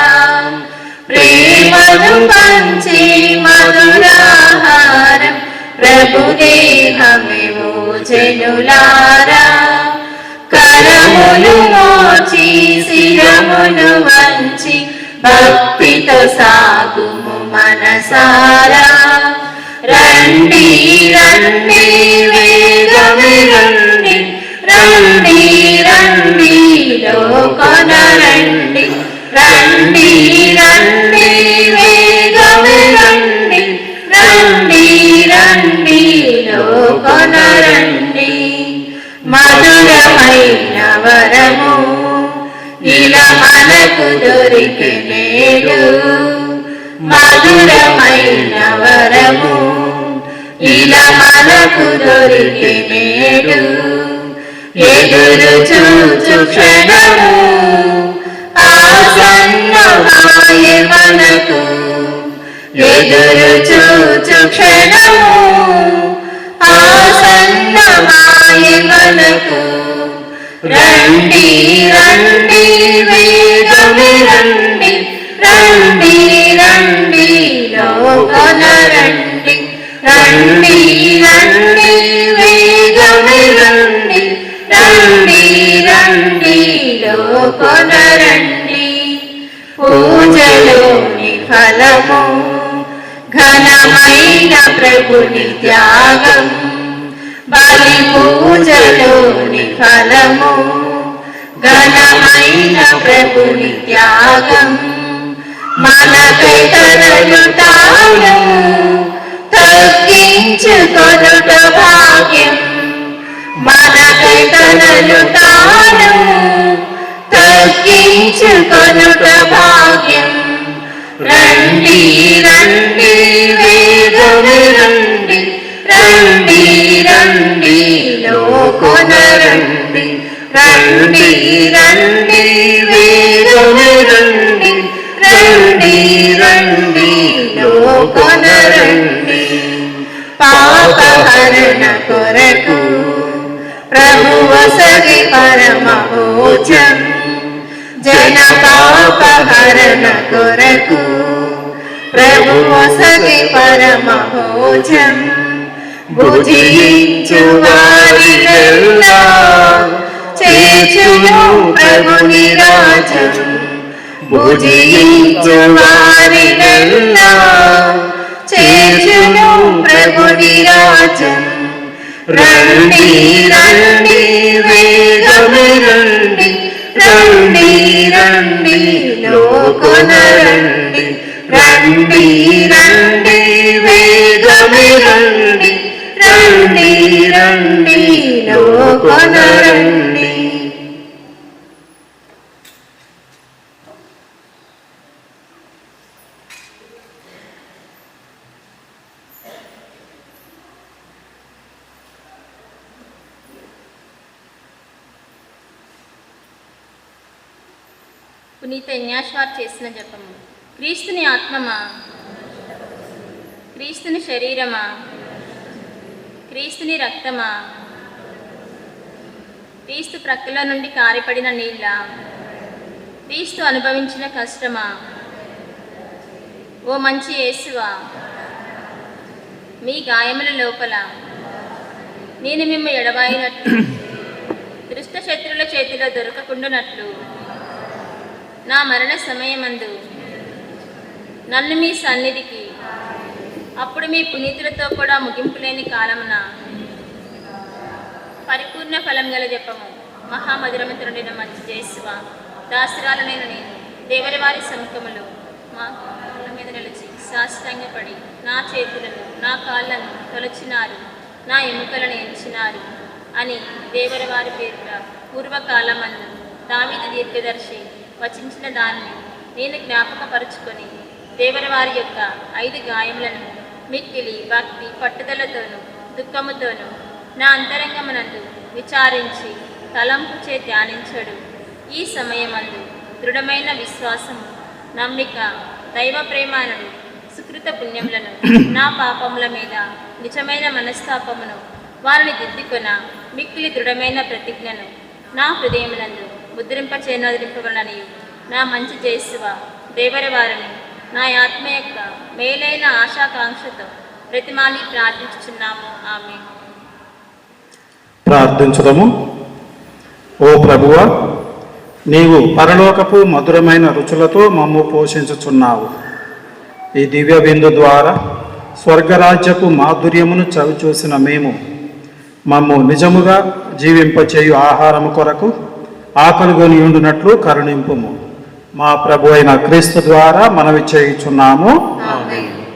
ప్రేమను పంచే మధురాహారం ప్రభుదేహమేవో జనులారా, కరములు మోచి శిరమును వంచి భక్తితో సాగుము మనసారా. రండి రండి వేగమే రండి, రండి రండి లోకొన రండి, రండి రండి వేగమే రండి, రండి రండి లోకొన రండి. మధురమైన వరము ఇలా మనకు దొరికి నేడు, మధురమైన వరము ఇలా మనకు దొరికి నేడు. ఎదురు చూచు క్షణము ఆసన్నమాయె మనకు, ఎదురు చూచు క్షణము ఆసన్నమాయె మనకు. రండి రండి వేగమే రండి, రండి రండి లోకొన రండి, రండి రండి వేగమే రండి, రండి రండి లోకొన రండి. పూజలోని ఫలము ఘనమైన ప్రభుని త్యాగం, బలి పూజలోని ఫలము ఘనమైన ప్రభుని త్యాగం. మనకై తనను తాను తగ్గించుకొనుట భాగ్యం, మనకై తనను తాను తగ్గించుకొనుట భాగ్యం. రండి రండి వేగమే రండి, రండి రండి లోకొన రండి, రండి రండి వేగమే రండి, రండి రండి లోకొన రండి. పాపహరణ కొరకు ప్రభువసగి పరమభోజం, జన పాపహరణ కొరకు ప్రభువసగి పరమభోజం. భుజించు వారినెల్లా చేర్చును ప్రభుని రాజ్యం, భుజించు వారినెల్లా చేర్చును ప్రభుని రాజ్యం. రండి రండి వేగమే రండి, రండి రండి లోకొన రండి, రండి రండి వేగమే రండి, రండి రండి లోకొన రండి. పునీత ఇన్యాష్ వారు చేసిన జపము. క్రీస్తుని ఆత్మమా, క్రీస్తుని శరీరమా, క్రీస్తుని రక్తమా, క్రీస్తు ప్రక్కలో నుండి కారిపడిన నీళ్ళ, క్రీస్తు అనుభవించిన కష్టమా, ఓ మంచి యేసువా, మీ గాయముల లోపల నేను మిమ్మ ఎడబాయినట్లు, దుష్ట శత్రుల చేతిలో దొరకకుండానట్లు, నా మరణ సమయమందు నన్ను మీ సన్నిధికి, అప్పుడు మీ పునీతులతో కూడా ముగింపు లేని కాలమున పరిపూర్ణ ఫలం గల జపము. మహామధురమిత్రుడైన మంచి యేసువా, దాసురాలనైన నేను దేవరి వారి సముఖములో మా కాళ్ళ మీద నిలిచి సాష్టాంగపడి నా చేతులను నా కాళ్ళను తొలచినారు, నా ఎముకలను ఎంచినారు అని దేవరి వారి పేరిట పూర్వకాలమందు దావీదు దీర్ఘదర్శి వచించిన దాన్ని నేను జ్ఞాపకపరుచుకొని దేవరి వారి యొక్క 5 గాయములను మిక్కిలి భక్తి పట్టుదలతోనూ దుఃఖముతోనూ నా అంతరంగమునందు విచారించి తలంపుచే ధ్యానించడు. ఈ సమయమందు దృఢమైన విశ్వాసము, నమ్మిక, దైవ ప్రేమానుడు సుకృత పుణ్యములను, నా పాపముల మీద నిజమైన మనస్తాపమును వారిని దిద్దుకొన మిక్కిలి దృఢమైన ప్రతిజ్ఞను నా హృదయమునందు ముద్రింపచేనదింపవలనని నా మంచి యేసువ దేవరి వారిని నా ఆత్మ యొక్క మేలైన ఆశాకాంక్షతో ప్రతిమాని ప్రార్థించుచున్నాము. ఆమేన్. ప్రార్థించుదము. ఓ ప్రభువా, నీవు పరలోకపు మధురమైన రుచులతో మమ్ము పోషించుచున్నావు. ఈ దివ్య బిందు ద్వారా స్వర్గరాజ్యపు మాధుర్యమును చవిచూసిన మేము మమ్ము నిజముగా జీవింపచేయు ఆహారము కొరకు ఆకలిగొని ఉండునట్లు కరుణింపుము. మా ప్రభు అయిన క్రీస్తు ద్వారా మనవి చేయుచున్నాము.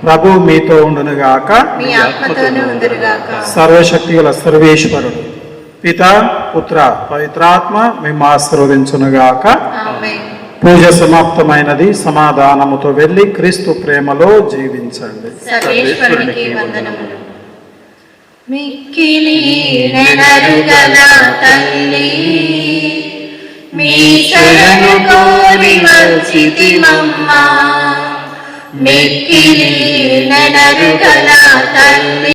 ప్రభు మీతో ఉండునుగాక. మీ ఆత్మతోనూ ఉండునుగాక. సర్వశక్తి గల సర్వేశ్వరుడు పిత, పుత్ర, పవిత్రాత్మ మేము ఆశీర్వదించునుగాక. ఆమేన్. పూజ సమాప్తమైనది. సమాధానముతో వెళ్ళి క్రీస్తు ప్రేమలో జీవించండి. సర్వేశ్వరునికి వందనములు. మిక్కిలి నెనరుగల తల్లి, మీ శరణు కోరి వచ్చితిమమ్మా. మిక్కిలి నెనరుగల తల్లి.